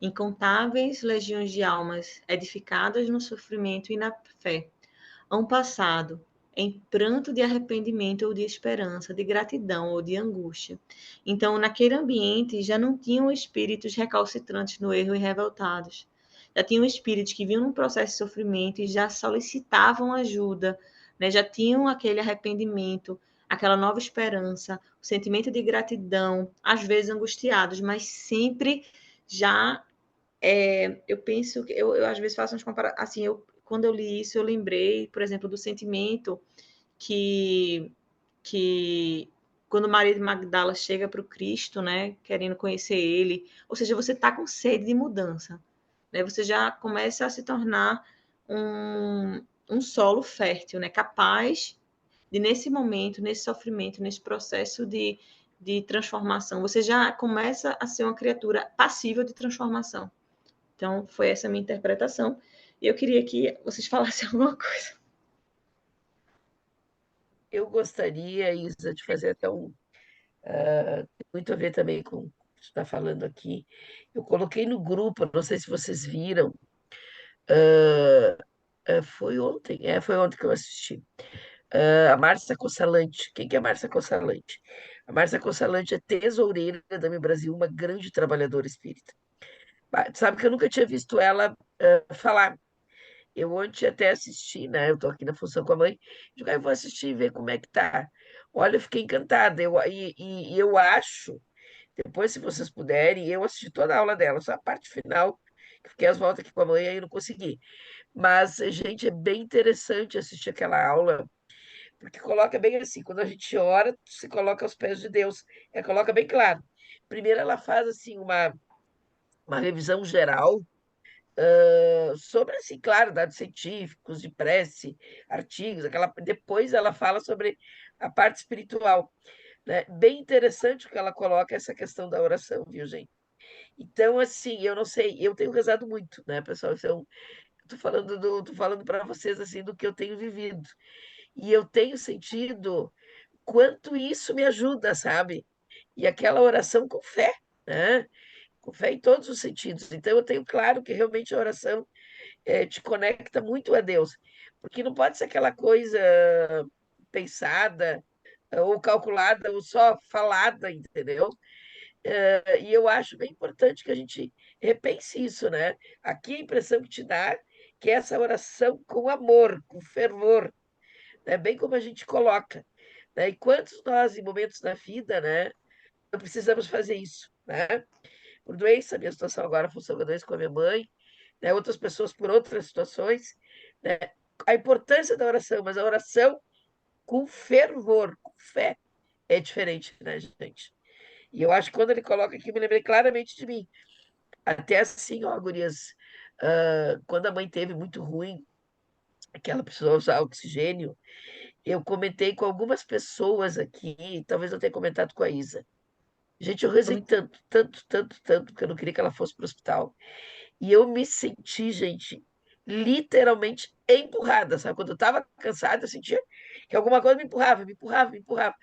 incontáveis legiões de almas edificadas no sofrimento e na fé, hão passado em pranto de arrependimento ou de esperança, de gratidão ou de angústia. Então, naquele ambiente, já não tinham espíritos recalcitrantes no erro e revoltados. Já tinham espíritos que vinham num processo de sofrimento e já solicitavam ajuda, né? Já tinham aquele arrependimento, aquela nova esperança, o sentimento de gratidão, às vezes angustiados, mas sempre já eu penso que eu às vezes faço umas comparações, assim, quando eu li isso, eu lembrei, por exemplo, do sentimento que, que quando Maria de Magdala chega para o Cristo, né, querendo conhecer ele, ou seja, você está com sede de mudança, né, você já começa a se tornar um solo fértil, né, capaz de, nesse momento, nesse sofrimento, nesse processo de transformação, você já começa a ser uma criatura passível de transformação. Então, foi essa a minha interpretação. E eu queria que vocês falassem alguma coisa. Eu gostaria, Isa, de fazer até tem muito a ver também com o que você está falando aqui. Eu coloquei no grupo, não sei se vocês viram, foi ontem que eu assisti. A Márcia Cossalante. Quem que é a Márcia Cossalante? A Márcia Cossalante é tesoureira da Mi Brasil, uma grande trabalhadora espírita. Sabe que eu nunca tinha visto ela falar. Eu ontem até assisti, né? Eu estou aqui na função com a mãe, digo, eu vou assistir e ver como é que tá. Olha, eu fiquei encantada. E eu acho, depois, se vocês puderem, eu assisti toda a aula dela, só a parte final, que fiquei às voltas aqui com a mãe e aí não consegui. Mas, gente, é bem interessante assistir aquela aula, porque coloca bem assim, quando a gente ora, se coloca aos pés de Deus. Coloca bem claro. Primeiro ela faz assim uma revisão geral sobre, assim, claro, dados científicos, de prece, artigos, depois ela fala sobre a parte espiritual. Né? Bem interessante o que ela coloca, essa questão da oração, viu, gente? Então, assim, eu não sei, eu tenho rezado muito, né, pessoal? Então, tô falando para vocês assim do que eu tenho vivido. E eu tenho sentido quanto isso me ajuda, sabe? E aquela oração com fé, né? Com fé em todos os sentidos. Então, eu tenho claro que realmente a oração te conecta muito a Deus, porque não pode ser aquela coisa pensada ou calculada ou só falada, entendeu? E eu acho bem importante que a gente repense isso, né? Aqui a impressão que te dá que é essa oração com amor, com fervor, né? Bem como a gente coloca. Né? E quantos nós, em momentos da vida, né, não precisamos fazer isso, né? Por doença, minha situação agora, função da doença com a minha mãe, né? Outras pessoas por outras situações, né? A importância da oração, mas a oração com fervor, com fé, é diferente, né, gente? E eu acho que quando ele coloca aqui, eu me lembrei claramente de mim. Até assim, ó, gurias, quando a mãe teve muito ruim, que ela precisou usar oxigênio, eu comentei com algumas pessoas aqui, talvez eu tenha comentado com a Isa. Gente, eu rezei tanto, tanto, tanto, tanto, porque eu não queria que ela fosse para o hospital. E eu me senti, gente, literalmente empurrada, sabe? Quando eu estava cansada, eu sentia que alguma coisa me empurrava, me empurrava, me empurrava.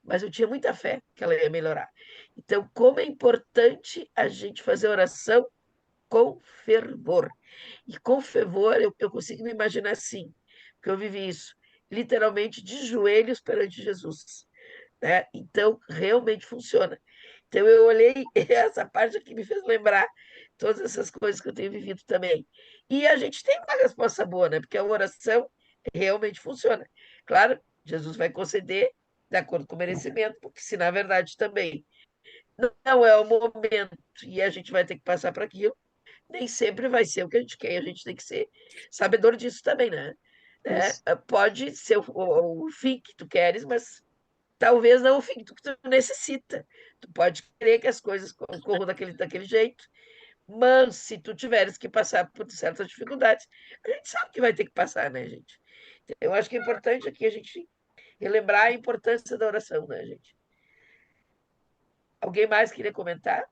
Mas eu tinha muita fé que ela ia melhorar. Então, como é importante a gente fazer oração com fervor. E com fervor, eu consigo me imaginar assim, porque eu vivi isso. literalmente de joelhos perante Jesus, né? Então, realmente funciona. Então, eu olhei essa parte aqui, me fez lembrar todas essas coisas que eu tenho vivido também. E a gente tem uma resposta boa, né? Porque a oração realmente funciona. Claro, Jesus vai conceder de acordo com o merecimento, porque se na verdade também não é o momento e a gente vai ter que passar por aquilo, nem sempre vai ser o que a gente quer, e a gente tem que ser sabedor disso também, né? Isso. Pode ser o fim que tu queres, mas talvez não o fim que tu necessita. Tu pode querer que as coisas corram daquele jeito, mas se tu tiveres que passar por certas dificuldades, a gente sabe que vai ter que passar, né, gente? Eu acho que é importante aqui a gente relembrar a importância da oração, né, gente? Alguém mais queria comentar?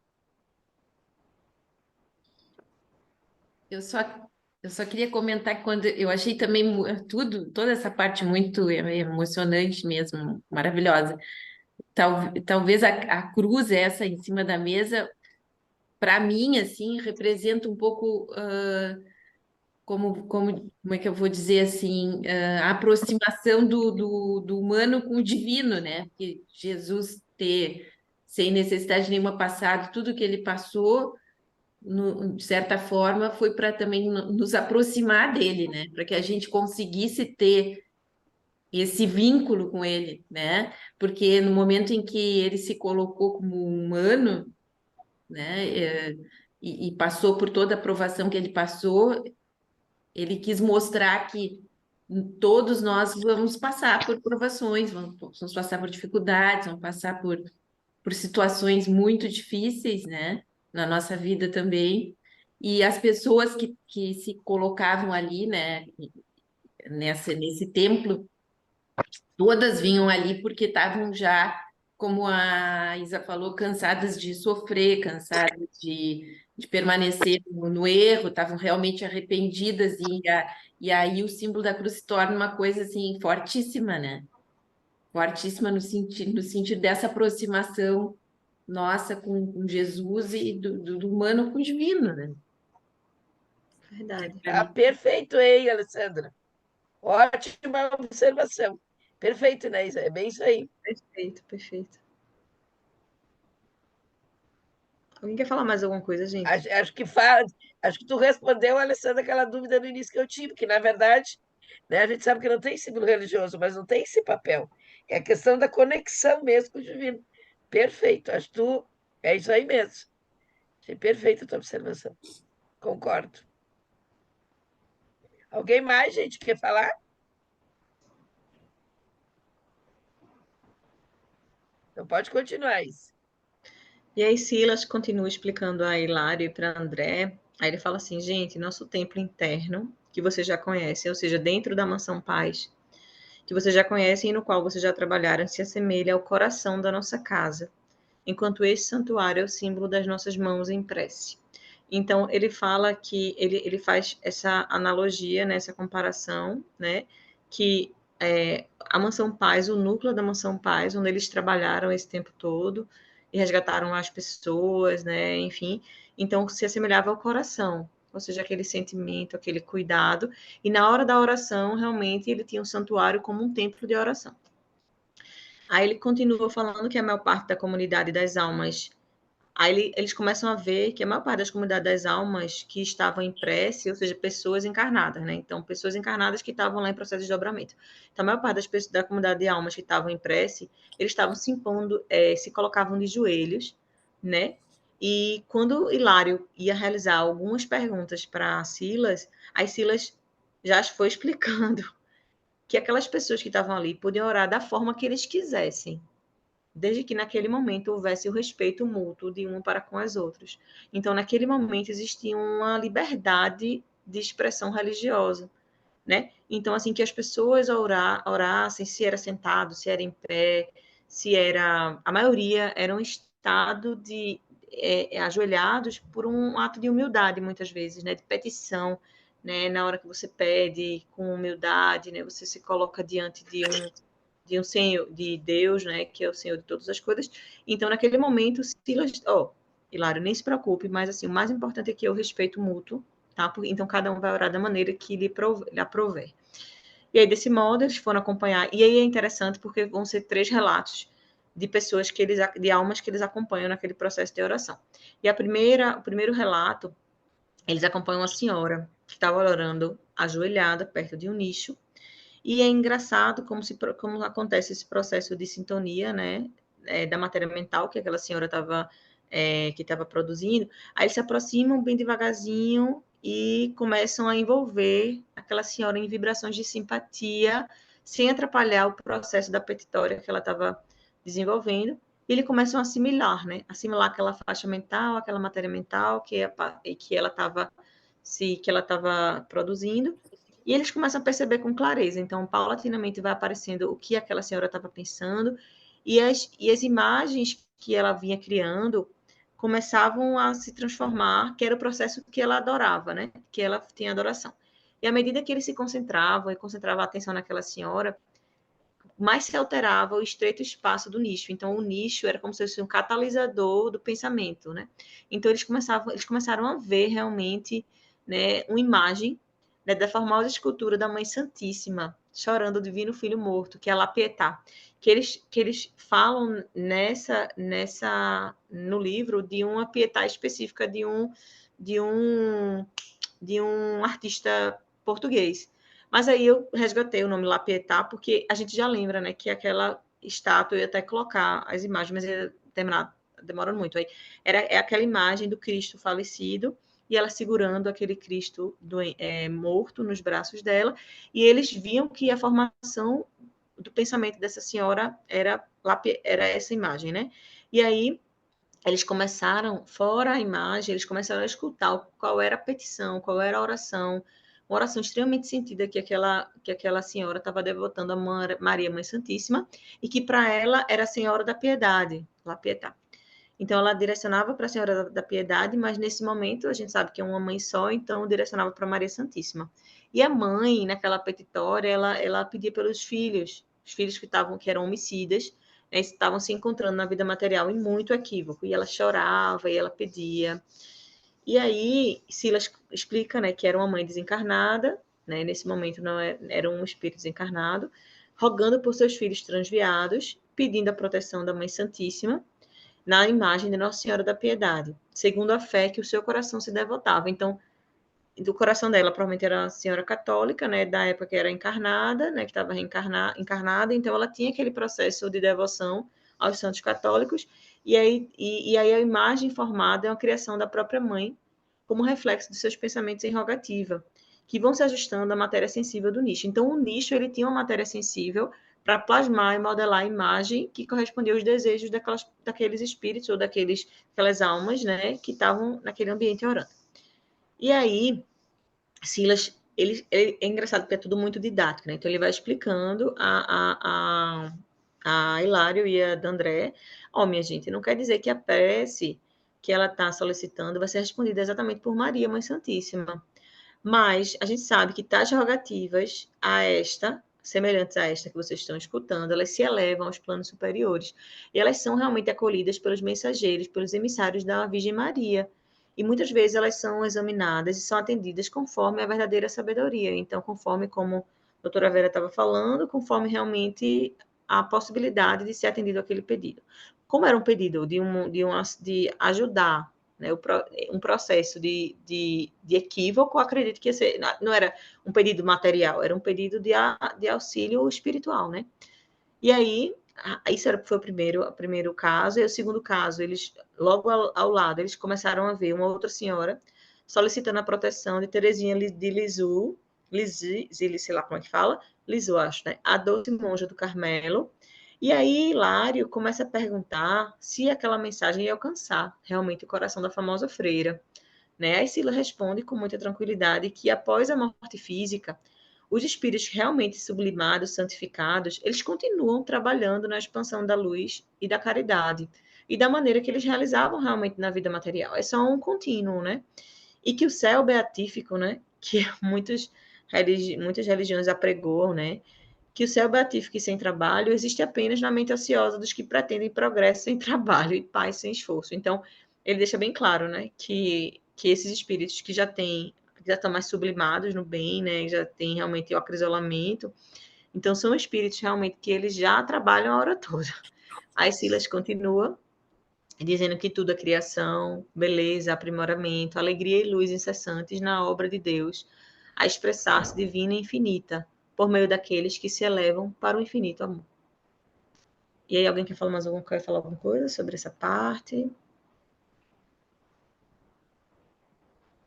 Eu só, eu só queria comentar que quando eu achei também toda essa parte muito emocionante mesmo, maravilhosa. Talvez a cruz essa em cima da mesa, para mim, assim, representa um pouco como é que eu vou dizer assim, a aproximação do humano com o divino, né? Porque Jesus ter, sem necessidade nenhuma, passado tudo que ele passou, de certa forma, foi para também nos aproximar dele, né? Para que a gente conseguisse ter esse vínculo com ele, né? Porque no momento em que ele se colocou como humano, né? E passou por toda a provação que ele passou, ele quis mostrar que todos nós vamos passar por provações, vamos passar por dificuldades, vamos passar por situações muito difíceis, né? Na nossa vida também. E as pessoas que se colocavam ali, né? Nesse templo, todas vinham ali porque estavam já, como a Isa falou, cansadas de sofrer, cansadas de permanecer no erro, estavam realmente arrependidas, e aí o símbolo da cruz se torna uma coisa assim fortíssima, né? Fortíssima no sentido dessa aproximação nossa com Jesus e do humano com o divino, né? Verdade. Para mim. Perfeito, hein, Alessandra? Ótima observação. Perfeito, né? É bem isso aí. Perfeito, perfeito. Alguém quer falar mais alguma coisa, gente? Acho que tu respondeu, Alessandra, aquela dúvida no início que eu tive, que na verdade, né, a gente sabe que não tem símbolo religioso, mas não tem esse papel. É a questão da conexão mesmo com o divino. Perfeito, acho que tu é isso aí mesmo. Achei perfeita a tua observação. Concordo. Alguém mais, gente, quer falar? Então pode continuar isso. E aí Silas continua explicando a Hilário e para André. Aí ele fala assim, gente, nosso templo interno, que vocês já conhecem, ou seja, dentro da Mansão Paz, que vocês já conhecem e no qual vocês já trabalharam, se assemelha ao coração da nossa casa, enquanto esse santuário é o símbolo das nossas mãos em prece. Então, ele fala que ele faz essa analogia, né, essa comparação, né, que a Mansão Paz, o núcleo da Mansão Paz, onde eles trabalharam esse tempo todo e resgataram as pessoas, né, enfim, então se assemelhava ao coração, ou seja, aquele sentimento, aquele cuidado, e na hora da oração, realmente, ele tinha um santuário como um templo de oração. Aí ele continua falando que a maior parte da comunidade das almas. Aí eles começam a ver que a maior parte das comunidades das almas que estavam em prece, ou seja, pessoas encarnadas, né? Então, pessoas encarnadas que estavam lá em processo de desdobramento. Então, a maior parte das pessoas da comunidade de almas que estavam em prece, eles estavam se impondo, se colocavam de joelhos, né? E quando Hilário ia realizar algumas perguntas para Silas, aí Silas já foi explicando que aquelas pessoas que estavam ali podiam orar da forma que eles quisessem, desde que naquele momento houvesse o respeito mútuo de um para com as outras. Então, naquele momento existia uma liberdade de expressão religiosa, né? Então, assim, que as pessoas orassem, se era sentado, se era em pé, se era... A maioria era um estado de ajoelhados por um ato de humildade, muitas vezes, né? De petição, né? Na hora que você pede com humildade, né? Você se coloca diante de um Senhor, de Deus, né, que é o Senhor de todas as coisas. Então, naquele momento, Silas, Hilário, nem se preocupe, mas assim, o mais importante aqui é o respeito mútuo, tá? Então, cada um vai orar da maneira que lhe aprouver. E aí, desse modo, eles foram acompanhar. E aí é interessante porque vão ser 3 relatos de pessoas de almas que eles acompanham naquele processo de oração. E o primeiro relato, eles acompanham uma senhora que estava orando ajoelhada perto de um nicho. E é engraçado como acontece esse processo de sintonia, né, da matéria mental que aquela senhora estava produzindo. Aí eles se aproximam bem devagarzinho e começam a envolver aquela senhora em vibrações de simpatia, sem atrapalhar o processo da petitória que ela estava desenvolvendo. E eles começam a assimilar, né? Assimilar aquela faixa mental, aquela matéria mental que ela estava produzindo. E eles começam a perceber com clareza. Então, paulatinamente vai aparecendo o que aquela senhora estava pensando e as imagens que ela vinha criando começavam a se transformar, que era o processo que ela adorava, né? Que ela tinha adoração. E à medida que ele se concentrava e concentrava a atenção naquela senhora, mais se alterava o estreito espaço do nicho. Então, o nicho era como se fosse um catalisador do pensamento, né? Então, eles começaram a ver realmente, né, uma imagem, né, da famosa escultura da Mãe Santíssima, chorando o Divino Filho morto, que é a La Pietà, que eles falam no livro de uma Pietà específica de um artista português. Mas aí eu resgatei o nome La Pietà, porque a gente já lembra, né, que aquela estátua, eu ia até colocar as imagens, mas ia demora muito. Aí é aquela imagem do Cristo falecido, e ela segurando aquele Cristo morto nos braços dela, e eles viam que a formação do pensamento dessa senhora era essa imagem, né? E aí eles começaram, fora a imagem, eles começaram a escutar qual era a petição, qual era a oração, uma oração extremamente sentida que aquela senhora estava devotando a Maria Mãe Santíssima, e que para ela era a Senhora da Piedade, La Pietà. Então, ela direcionava para a Senhora da Piedade, mas nesse momento a gente sabe que é uma mãe só, então direcionava para Maria Santíssima. E a mãe, naquela petitória, ela pedia pelos filhos, os filhos que eram homicidas, né, estavam se encontrando na vida material em muito equívoco. E ela chorava, e ela pedia. E aí, Silas explica, né, que era uma mãe desencarnada, né, nesse momento não era um espírito desencarnado, rogando por seus filhos transviados, pedindo a proteção da Mãe Santíssima, na imagem de Nossa Senhora da Piedade, segundo a fé que o seu coração se devotava. Então, do coração dela, provavelmente era a senhora católica, né, da época que era encarnada, né, que estava encarnada, então ela tinha aquele processo de devoção aos santos católicos, e aí a imagem formada é uma criação da própria mãe, como reflexo dos seus pensamentos em rogativa, que vão se ajustando à matéria sensível do nicho. Então, o nicho, ele tinha uma matéria sensível para plasmar e modelar a imagem que correspondia aos desejos daqueles espíritos ou daquelas almas, né, que estavam naquele ambiente orando. E aí, Silas, é engraçado porque é tudo muito didático, né? Então, ele vai explicando a Hilário e a D'André, minha gente, não quer dizer que a prece que ela está solicitando vai ser respondida exatamente por Maria, Mãe Santíssima. Mas a gente sabe que tais rogativas semelhantes a esta que vocês estão escutando, elas se elevam aos planos superiores. E elas são realmente acolhidas pelos mensageiros, pelos emissários da Virgem Maria. E muitas vezes elas são examinadas e são atendidas conforme a verdadeira sabedoria. Então, conforme, como a doutora Vera estava falando, conforme realmente a possibilidade de ser atendido aquele pedido. Como era um pedido de ajudar, né, um processo de equívoco, acredito que ia ser, não era um pedido material, era um pedido de auxílio espiritual, né? E aí, isso foi o primeiro caso, e o segundo caso, eles, logo ao lado, eles começaram a ver uma outra senhora solicitando a proteção de Teresinha de Lisieux, sei lá como é que fala, Lisieux, acho, né? A doce monja do Carmelo. E aí, Hilário começa a perguntar se aquela mensagem ia alcançar realmente o coração da famosa freira, né? Aí Sila responde com muita tranquilidade que após a morte física, os espíritos realmente sublimados, santificados, eles continuam trabalhando na expansão da luz e da caridade, e da maneira que eles realizavam realmente na vida material. É só um contínuo, né? E que o céu beatífico, né? Que muitas religiões apregoam, né? Que o céu beatífico e sem trabalho existe apenas na mente ociosa dos que pretendem progresso sem trabalho e paz sem esforço. Então, ele deixa bem claro, né, que esses espíritos que já têm já estão mais sublimados no bem, né? Já tem realmente o acrisolamento. Então, são espíritos realmente que eles já trabalham a hora toda. Aí Silas continua dizendo que tudo é criação, beleza, aprimoramento, alegria e luz incessantes na obra de Deus, a expressar-se divina e infinita, por meio daqueles que se elevam para o infinito amor. E aí, alguém quer falar alguma coisa sobre essa parte?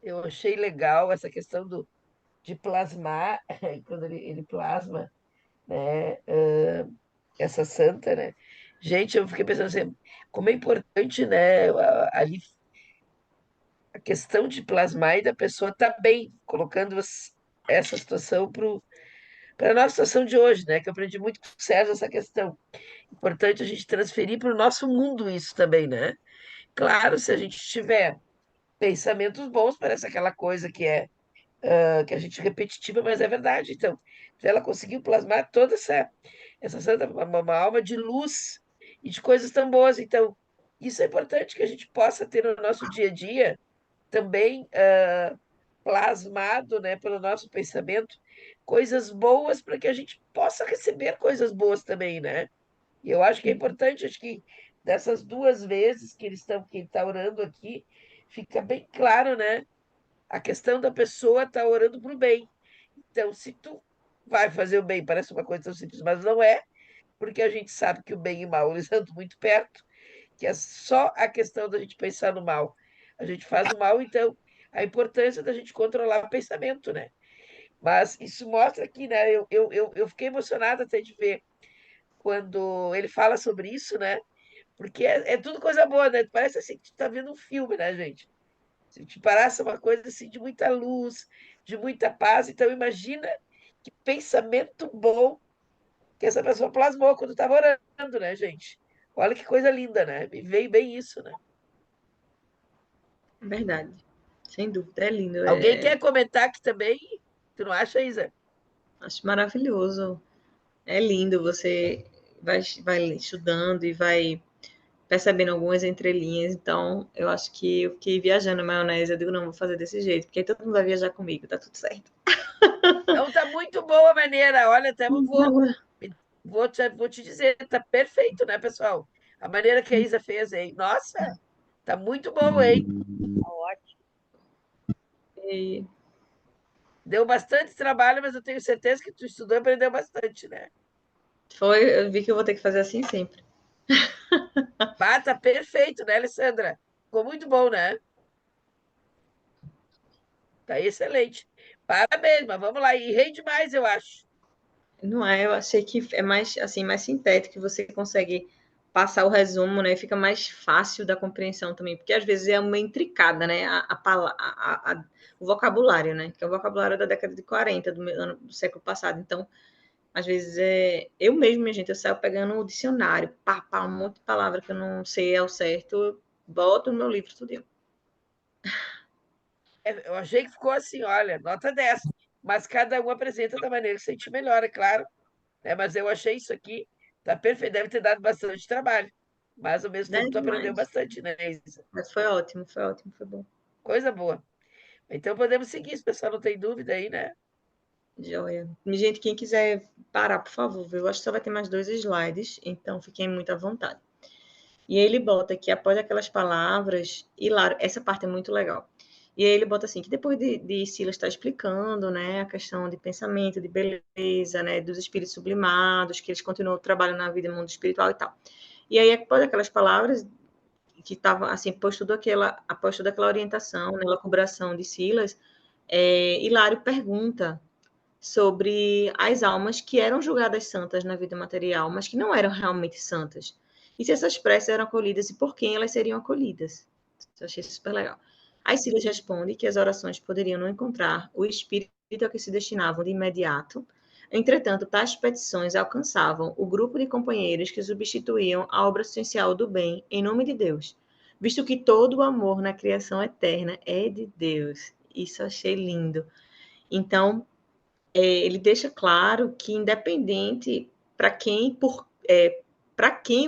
Eu achei legal essa questão de plasmar, quando ele plasma, né, essa santa, né? Gente, eu fiquei pensando assim, como é importante, né, ali a questão de plasmar e da pessoa estar bem, colocando essa situação para a nossa situação de hoje, né? Que eu aprendi muito com o Sérgio essa questão. Importante a gente transferir para o nosso mundo isso também, né? Claro, se a gente tiver pensamentos bons, parece aquela coisa que a gente repetitiva, mas é verdade. Então, ela conseguiu plasmar toda essa santa, uma alma de luz e de coisas tão boas. Então, isso é importante que a gente possa ter no nosso dia a dia também plasmado, né, pelo nosso pensamento, coisas boas para que a gente possa receber coisas boas também, né? E eu acho que é importante, acho que dessas 2 vezes que que ele está orando aqui, fica bem claro, né? A questão da pessoa estar orando para o bem. Então, se tu vai fazer o bem, parece uma coisa tão simples, mas não é, porque a gente sabe que o bem e o mal eles andam muito perto, que é só a questão da gente pensar no mal. A gente faz o mal, então a importância da gente controlar o pensamento, né? Mas isso mostra aqui, né? Eu fiquei emocionada até de ver quando ele fala sobre isso, né? Porque é tudo coisa boa, né? Parece assim que tu tá vendo um filme, né, gente? Se te parasse uma coisa assim de muita luz, de muita paz, então imagina que pensamento bom que essa pessoa plasmou quando estava orando, né, gente? Olha que coisa linda, né? Me veio bem isso, né? É verdade. Sem dúvida, é lindo. Alguém quer comentar aqui também? Tu não acha, Isa? Acho maravilhoso. É lindo, você vai estudando e vai percebendo algumas entrelinhas. Então, eu acho que eu fiquei viajando na maionese. Eu digo, não, vou fazer desse jeito, porque aí todo mundo vai viajar comigo, tá tudo certo. Então tá muito boa a maneira. Olha, até vou te dizer, tá perfeito, né, pessoal? A maneira que a Isa fez, hein? Nossa, tá muito bom, hein? Tá ótimo. E Deu bastante trabalho, mas eu tenho certeza que tu estudou e aprendeu bastante, né? eu vi que eu vou ter que fazer assim sempre. Bah, tá perfeito, né, Alessandra? Ficou muito bom, né? Tá excelente. Parabéns, mas vamos lá. E rende mais, eu acho. Não é? Eu achei que é mais assim, mais sintético, você consegue passar o resumo, né? Fica mais fácil da compreensão também, porque às vezes é uma intricada, né? O vocabulário, né? Que é o vocabulário da década de 40 do século passado. Então, às vezes eu mesmo, minha gente, eu saio pegando o dicionário, um monte de palavra que eu não sei ao certo, eu boto no meu livro tudo. Eu achei que ficou assim, olha, nota 10. Mas cada um apresenta da maneira que sente melhor, é claro. Né? Mas eu achei isso aqui, tá perfeito. Deve ter dado bastante trabalho. Mas ao mesmo Né? tempo tu aprendeu Demais. bastante, né, Isa? Mas foi ótimo, foi bom. Coisa boa. Então podemos seguir, se o pessoal não tem dúvida aí, né? Joia. Gente, quem quiser parar, por favor, viu? Eu acho que só vai ter mais 2 slides, então fiquem muito à vontade. E aí ele bota que após aquelas palavras, Hilário, essa parte é muito legal. E aí ele bota assim, que depois de Silas estar explicando, né, a questão de pensamento, de beleza, né, dos espíritos sublimados, que eles continuam trabalhando na vida no mundo espiritual e tal. E aí, após aquelas palavras, que estava, assim, após toda aquela orientação, né, elaboração de Silas, Hilário pergunta sobre as almas que eram julgadas santas na vida material, mas que não eram realmente santas. E se essas preces eram acolhidas e por quem elas seriam acolhidas. Eu achei super legal. Aí Silas responde que as orações poderiam não encontrar o espírito a que se destinavam de imediato. Entretanto, tais petições alcançavam o grupo de companheiros que substituíam a obra essencial do bem em nome de Deus, visto que todo o amor na criação eterna é de Deus. Isso eu achei lindo. Então, ele deixa claro que independente para quem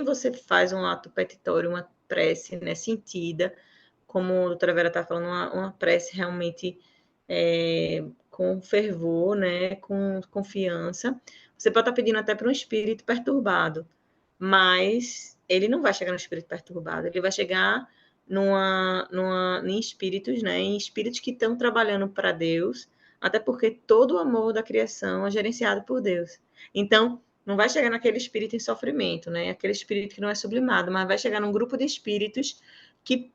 você faz um ato petitório, uma prece, né, sentida, como a doutora Vera está falando, uma prece realmente com fervor, né, com confiança. Você pode estar pedindo até para um espírito perturbado, mas ele não vai chegar no espírito perturbado, ele vai chegar em espíritos, né, em espíritos que estão trabalhando para Deus, até porque todo o amor da criação é gerenciado por Deus. Então, não vai chegar naquele espírito em sofrimento, né, aquele espírito que não é sublimado, mas vai chegar num grupo de espíritos que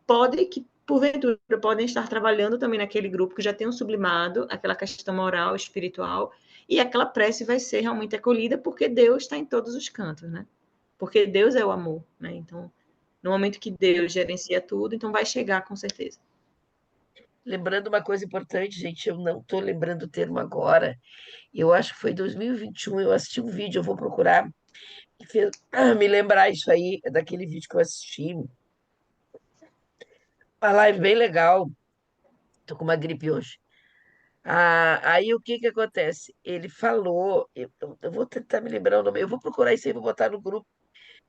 porventura podem estar trabalhando também naquele grupo que já tem um sublimado, aquela questão moral, espiritual, e aquela prece vai ser realmente acolhida porque Deus está em todos os cantos, né? Porque Deus é o amor, né? Então, no momento que Deus gerencia tudo, então vai chegar com certeza. Lembrando uma coisa importante, gente, eu não estou lembrando o termo agora. Eu acho que foi 2021, eu assisti um vídeo, eu vou procurar, que fez me lembrar isso aí, daquele vídeo que eu assisti. Uma live bem legal. Tô com uma gripe hoje. Aí o que que acontece? Ele falou, eu vou tentar me lembrar o nome, eu vou procurar isso aí, vou botar no grupo.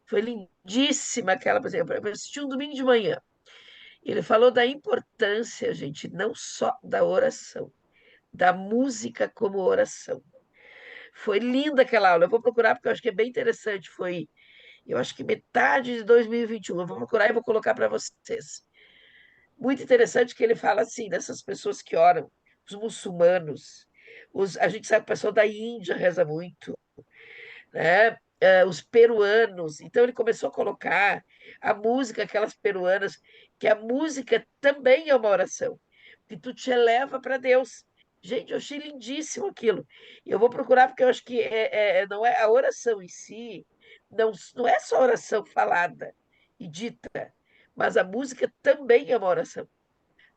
Foi lindíssima aquela, por exemplo, eu assisti um domingo de manhã. Ele falou da importância, gente, não só da oração, da música como oração. Foi linda aquela aula. Eu vou procurar porque eu acho que é bem interessante. Foi, eu acho que metade de 2021. Eu vou procurar e vou colocar para vocês. Muito interessante que ele fala assim dessas pessoas que oram, os muçulmanos, a gente sabe que o pessoal da Índia reza muito, né? Os peruanos. Então ele começou a colocar a música, aquelas peruanas, que a música também é uma oração, que tu te eleva para Deus. Gente, eu achei lindíssimo aquilo. Eu vou procurar porque eu acho que não é a oração em si, não é só oração falada e dita, mas a música também é uma oração.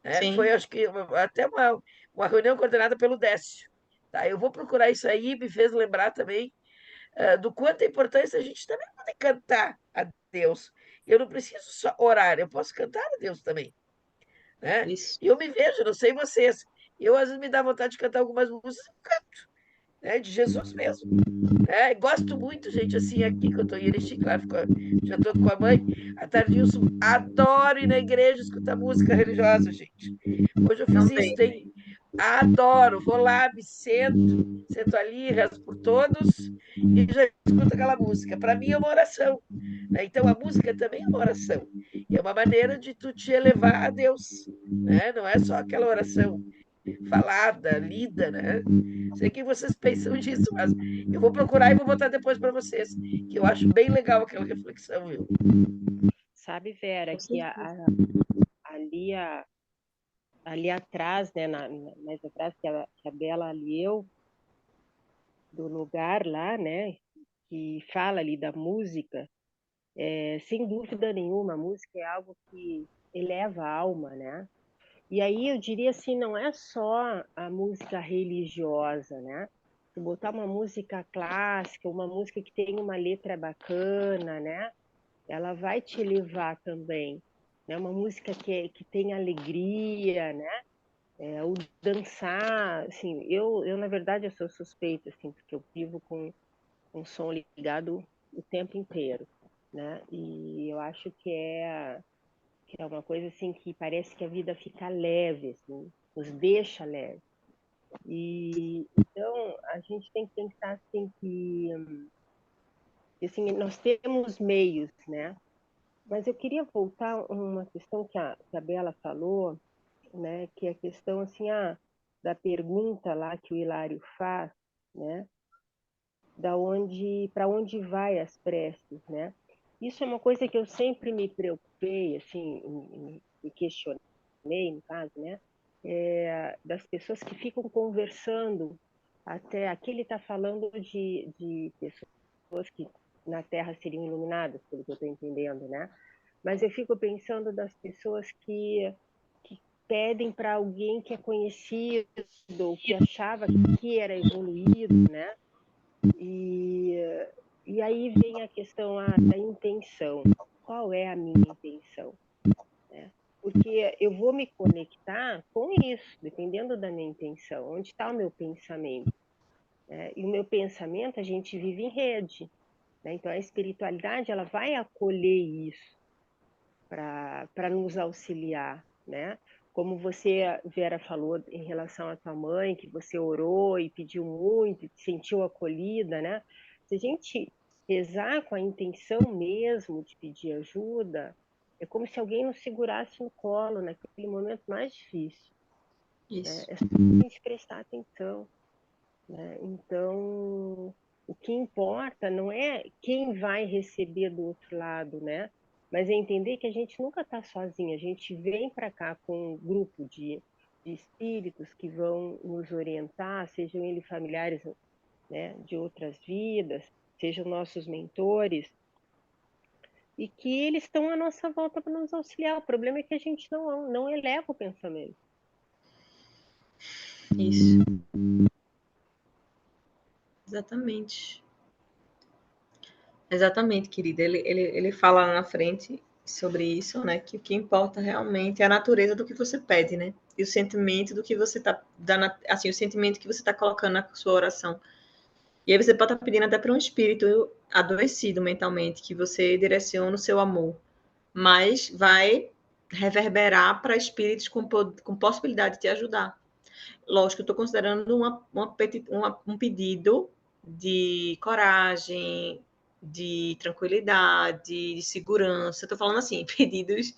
Né? Foi, Sim, acho que, até uma reunião coordenada pelo Décio. Tá? Eu vou procurar isso aí, me fez lembrar também do quanto é importante a gente também poder cantar a Deus. Eu não preciso só orar, eu posso cantar a Deus também. Né? isso. E eu me vejo, não sei vocês, eu às vezes me dá vontade de cantar algumas músicas, eu canto, né? De Jesus mesmo. Gosto muito, gente, assim, aqui que eu estou em Erechim, claro, já estou com a mãe, à tarde eu adoro ir na igreja escutar música religiosa, gente. Hoje eu fiz isso, Também. adoro, vou lá, sento ali, rezo por todos e já escuto aquela música. Para mim é uma oração, né? Então a música também é uma oração, e é uma maneira de tu te elevar a Deus, né? Não é só aquela oração falada, lida, né? Sei que vocês pensam disso, mas eu vou procurar e vou botar depois para vocês, que eu acho bem legal aquela reflexão, viu? Sabe, Vera, que ali, ali atrás, né, mais atrás, que a Bela leu do lugar lá, né, que fala ali da música, sem dúvida nenhuma, a música é algo que eleva a alma, né? E aí eu diria assim, não é só a música religiosa, né? Se botar uma música clássica, uma música que tem uma letra bacana, né? Ela vai te elevar também, né? Uma música que tem alegria, né? O dançar, assim, eu na verdade eu sou suspeita, assim, porque eu vivo com o som ligado o tempo inteiro, né? E eu acho que é uma coisa assim que parece que a vida fica leve, assim, nos deixa leve. E então a gente tem que pensar assim que assim, nós temos meios, né? Mas eu queria voltar a uma questão que a Bela falou, né? Que é a questão assim, da pergunta lá que o Hilário faz, né? Para onde vai as preces, né? Isso é uma coisa que eu sempre me preocupei, assim, me questionei, no caso, né? Das pessoas que ficam conversando, até aqui ele está falando de pessoas que na Terra seriam iluminadas, pelo que eu estou entendendo, né? Mas eu fico pensando das pessoas que pedem para alguém que é conhecido, ou que achava que era evoluído, né? E, e aí vem a questão da intenção. Qual é a minha intenção? Né? Porque eu vou me conectar com isso, dependendo da minha intenção. Onde está o meu pensamento? Né? E o meu pensamento, a gente vive em rede. Né? Então, a espiritualidade ela vai acolher isso para nos auxiliar. Né? como você, Vera, falou em relação à tua mãe, que você orou e pediu muito, e sentiu acolhida, né? Se a gente rezar com a intenção mesmo de pedir ajuda, é como se alguém nos segurasse no colo naquele momento mais difícil. Isso. É só a gente prestar atenção, né? Então, o que importa não é quem vai receber do outro lado, né? Mas é entender que a gente nunca está sozinha, a gente vem para cá com um grupo de espíritos que vão nos orientar, sejam eles familiares, né, de outras vidas, sejam nossos mentores, e que eles estão à nossa volta para nos auxiliar. O problema é que a gente não eleva o pensamento. Isso. Exatamente. Exatamente, querida. Ele fala lá na frente sobre isso, né? Que o que importa realmente é a natureza do que você pede, né? E o sentimento do que você está dando, assim, o sentimento que você está colocando na sua oração. E aí você pode estar pedindo até para um espírito adoecido mentalmente, que você direciona o seu amor, mas vai reverberar para espíritos com possibilidade de te ajudar. Lógico, eu estou considerando um pedido de coragem, de tranquilidade, de segurança. Estou falando assim, pedidos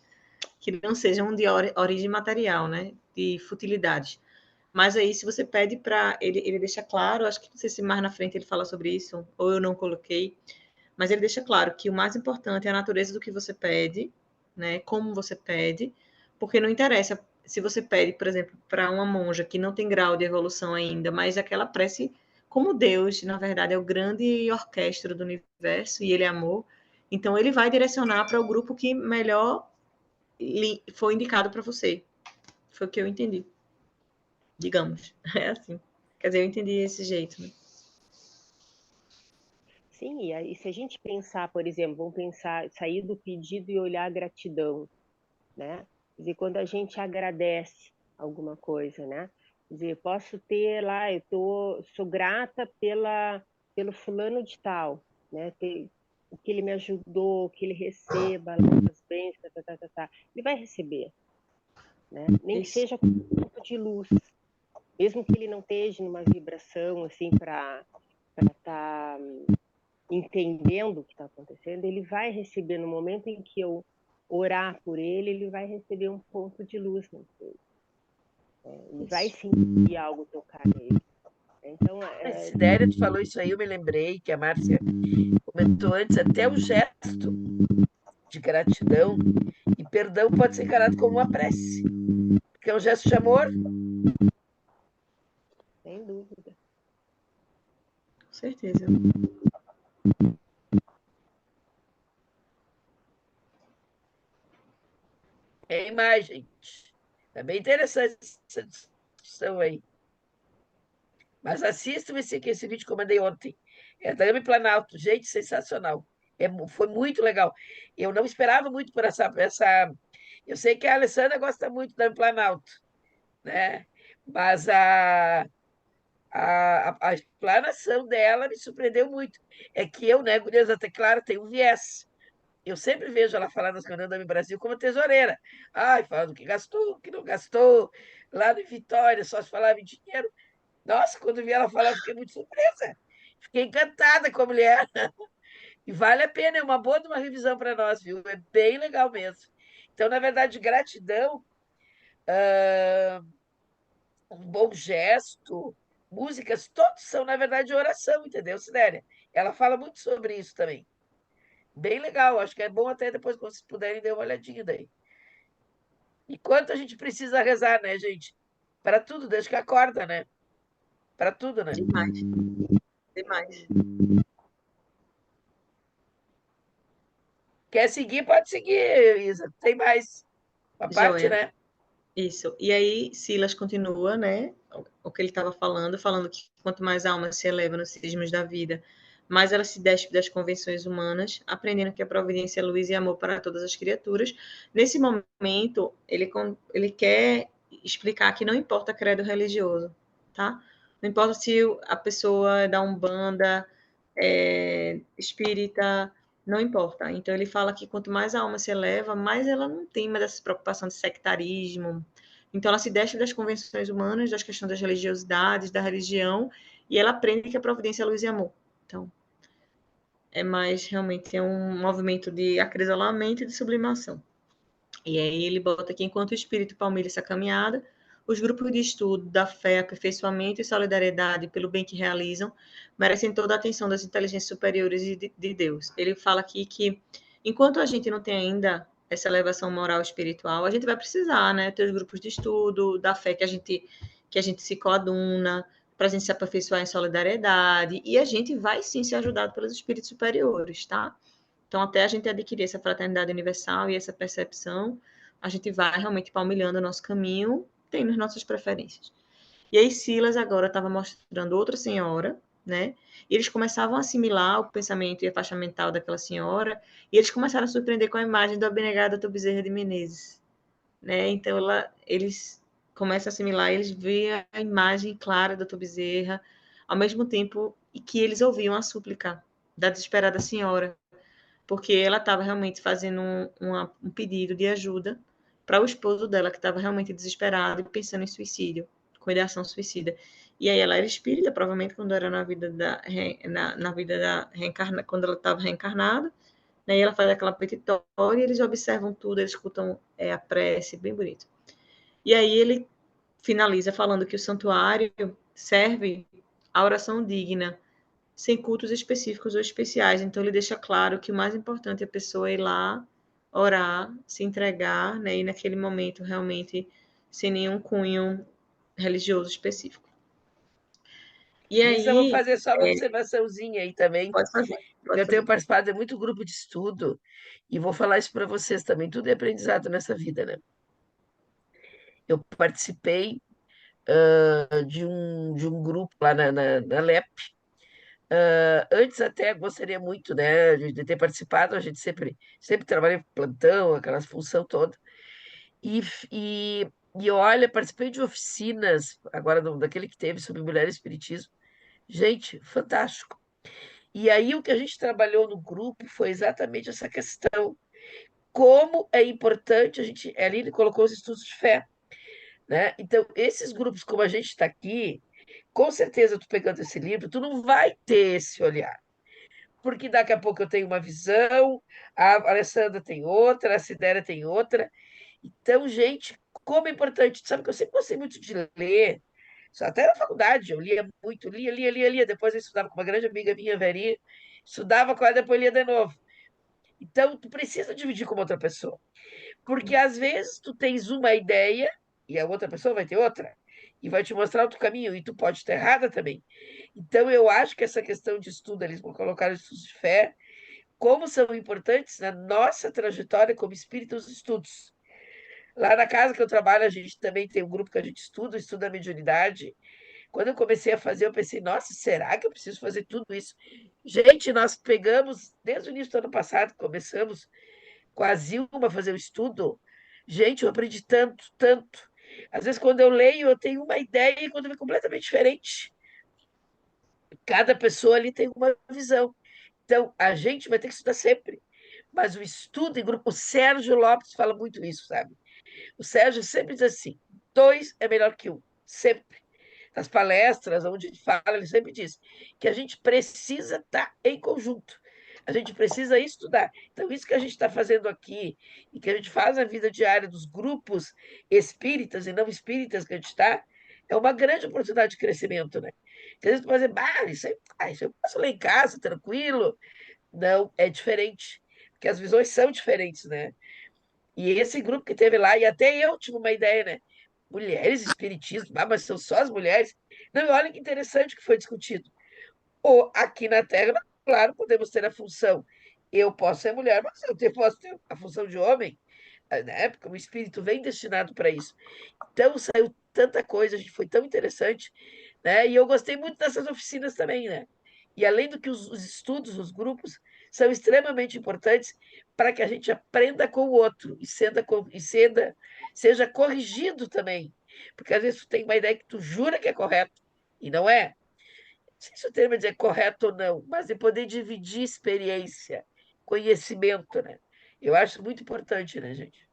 que não sejam de origem material, né? De futilidades. Mas aí, se você pede para. Ele deixa claro, acho que não sei se mais na frente ele fala sobre isso, ou eu não coloquei, mas ele deixa claro que o mais importante é a natureza do que você pede, né? Como você pede, porque não interessa se você pede, por exemplo, para uma monja que não tem grau de evolução ainda, mas aquela prece, como Deus, na verdade, é o grande orquestra do universo e ele é amor, então ele vai direcionar para o grupo que melhor foi indicado para você. Foi o que eu entendi. Digamos. É assim. Quer dizer, eu entendi esse jeito, né? Sim, e aí se a gente pensar, por exemplo, vamos pensar, sair do pedido e olhar a gratidão, né? Quer dizer, quando a gente agradece alguma coisa, né? Quer dizer, posso ter lá, sou grata pelo fulano de tal, né? O que ele me ajudou, que ele receba lá os bens, ele vai receber, né? Nem que Isso. seja com um ponto de luz, mesmo que ele não esteja numa vibração assim para estar entendendo o que está acontecendo, ele vai receber no momento em que eu orar por ele, ele vai receber um ponto de luz no peito. Ele vai sentir algo tocar nele. Então, Sidéria, tu falou isso aí, eu me lembrei que a Márcia comentou antes, até o gesto de gratidão e perdão pode ser encarado como uma prece, porque é um gesto de amor. sem dúvida. Com certeza. É imagem. É bem interessante essa discussão aí. Mas assistam esse vídeo que eu mandei ontem. É da Ame Planalto. Gente, sensacional. Foi muito legal. Eu não esperava muito por essa. Eu sei que a Alessandra gosta muito da Ame Planalto, né? Mas a explanação dela me surpreendeu muito. É que eu, né, Gurias, até claro, tenho um viés. Eu sempre vejo ela falar nas reuniões da Mi Brasil como tesoureira. Ai, falando que gastou, que não gastou. Lá no Vitória só se falava em dinheiro. Nossa, quando vi ela falar, eu fiquei muito surpresa. Fiquei encantada com a mulher. E vale a pena, é uma boa de uma revisão para nós, viu? É bem legal mesmo. Então, na verdade, gratidão, um bom gesto, músicas, todos são, na verdade, oração, entendeu, Sidéria? Ela fala muito sobre isso também. Bem legal, acho que é bom até depois, quando vocês puderem, dar uma olhadinha daí. E quanto a gente precisa rezar, né, gente? Para tudo, desde que acorda, né? Para tudo, né? Demais. Demais. Quer seguir, pode seguir, Isa. Tem mais uma parte, Joia. né? Isso. E aí, Silas continua, né? O que ele estava falando que quanto mais a alma se eleva nos cismos da vida, mais ela se despe das convenções humanas, aprendendo que a providência é luz e amor para todas as criaturas. Nesse momento, ele quer explicar que não importa credo religioso, tá? Não importa se a pessoa é da Umbanda, espírita, não importa. Então, ele fala que quanto mais a alma se eleva, mais ela não tem mais essa preocupação de sectarismo, Então, ela se deixa das convenções humanas, das questões das religiosidades, da religião, e ela aprende que a providência é luz e amor. Então, é mais, realmente, é um movimento de acrisolamento e de sublimação. E aí ele bota aqui, enquanto o espírito palmilha essa caminhada, os grupos de estudo da fé, aperfeiçoamento e solidariedade pelo bem que realizam merecem toda a atenção das inteligências superiores de Deus. Ele fala aqui que, enquanto a gente não tem ainda essa elevação moral e espiritual, a gente vai precisar, né, ter os grupos de estudo da fé que a gente se coaduna, para a gente se aperfeiçoar em solidariedade, e a gente vai sim ser ajudado pelos espíritos superiores, tá? Então, até a gente adquirir essa fraternidade universal e essa percepção, a gente vai realmente palmilhando o nosso caminho, tendo as nossas preferências. E aí, Silas agora estava mostrando outra senhora, né? E eles começavam a assimilar o pensamento e a faixa mental daquela senhora, e eles começaram a surpreender com a imagem da abnegada Doutor Bezerra de Menezes, né? Então, eles começam a assimilar, eles veem a imagem clara da Doutor Bezerra, ao mesmo tempo que eles ouviam a súplica da desesperada senhora, porque ela estava realmente fazendo um pedido de ajuda para o esposo dela, que estava realmente desesperado e pensando em suicídio, com ideação suicida. E aí ela era espírita, provavelmente quando era na vida na vida da reencarna, quando ela estava reencarnada, né, e ela faz aquela petitória, e eles observam tudo, eles escutam a prece, bem bonito. E aí ele finaliza falando que o santuário serve à oração digna, sem cultos específicos ou especiais. Então, ele deixa claro que o mais importante é a pessoa ir lá, orar, se entregar, né? E naquele momento, realmente, sem nenhum cunho religioso específico. E Isso eu vou aí, fazer só uma observaçãozinha aí também. pode fazer. Eu tenho participado de muito grupo de estudo e vou falar isso para vocês também. Tudo é aprendizado nessa vida, né? Eu participei de um grupo lá na LEP. Antes até gostaria muito, né, de ter participado. A gente sempre trabalha em plantão, aquelas função toda. E, e, e olha, participei de oficinas, agora daquele que teve sobre mulher e espiritismo. Gente, fantástico. E aí o que a gente trabalhou no grupo foi exatamente essa questão. Como é importante a gente. Ali ele colocou os estudos de fé, né? Então, esses grupos, como a gente está aqui, com certeza, tu pegando esse livro, tu não vai ter esse olhar. Porque daqui a pouco eu tenho uma visão, a Alessandra tem outra, a Sidéria tem outra. Então, gente, como é importante. Sabe que eu sempre gostei muito de ler. Só até na faculdade, eu lia muito, lia. Depois eu estudava com uma grande amiga minha, Verinha. Estudava com ela, depois lia de novo. Então, tu precisa dividir com outra pessoa. Porque às vezes tu tens uma ideia e a outra pessoa vai ter outra. E vai te mostrar outro caminho, e tu pode estar errada também. Então, eu acho que essa questão de estudo, eles vão colocar estudos de fé, como são importantes na nossa trajetória como espíritos estudos. Lá na casa que eu trabalho, a gente também tem um grupo que a gente estuda a mediunidade. Quando eu comecei a fazer, eu pensei, nossa, será que eu preciso fazer tudo isso? Gente, nós pegamos, desde o início do ano passado, começamos com a Zilma a fazer o estudo. Gente, eu aprendi tanto, tanto. Às vezes, quando eu leio, eu tenho uma ideia e quando é completamente diferente. Cada pessoa ali tem uma visão. Então, a gente vai ter que estudar sempre. Mas o estudo em grupo, o Sérgio Lopes fala muito isso, sabe? O Sérgio sempre diz assim: dois é melhor que um, sempre. Nas palestras, onde ele fala, ele sempre diz que a gente precisa estar em conjunto, a gente precisa estudar. Então, isso que a gente está fazendo aqui e que a gente faz na vida diária dos grupos espíritas e não espíritas que a gente está, é uma grande oportunidade de crescimento, né? Porque às vezes tu vai dizer, isso eu posso ler em casa, tranquilo. Não, é diferente, porque as visões são diferentes, né? E esse grupo que teve lá, e até eu tive uma ideia, né? Mulheres, espiritismo, mas são só as mulheres. Não, e olha que interessante que foi discutido. Ou aqui na Terra, claro, podemos ter a função. Eu posso ser mulher, mas posso ter a função de homem, né? Porque o espírito vem destinado para isso. Então saiu tanta coisa, a gente foi tão interessante, né? E eu gostei muito dessas oficinas também, né? E além do que os estudos, os grupos, são extremamente importantes para que a gente aprenda com o outro seja corrigido também. Porque às vezes tu tem uma ideia que tu jura que é correto, e não é. Não sei se o termo é dizer correto ou não, mas de poder dividir experiência, conhecimento, né? Eu acho muito importante, né, gente?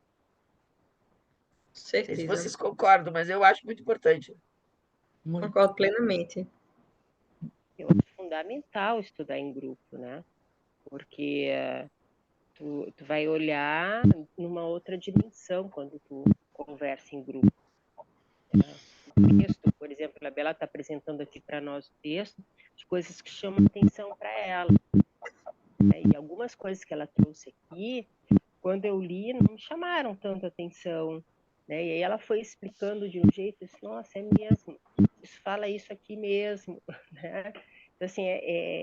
sei se certeza. vocês concordam, mas eu acho muito importante. Muito. Concordo plenamente. Eu acho fundamental estudar em grupo, né? Porque tu vai olhar numa outra dimensão quando tu conversa em grupo. O texto, por exemplo, a Bela está apresentando aqui para nós o texto de coisas que chamam atenção para ela. E algumas coisas que ela trouxe aqui, quando eu li, não me chamaram tanto atenção. Né? E aí ela foi explicando de um jeito, assim, nossa, é mesmo, isso fala isso aqui mesmo. Né? Então, assim,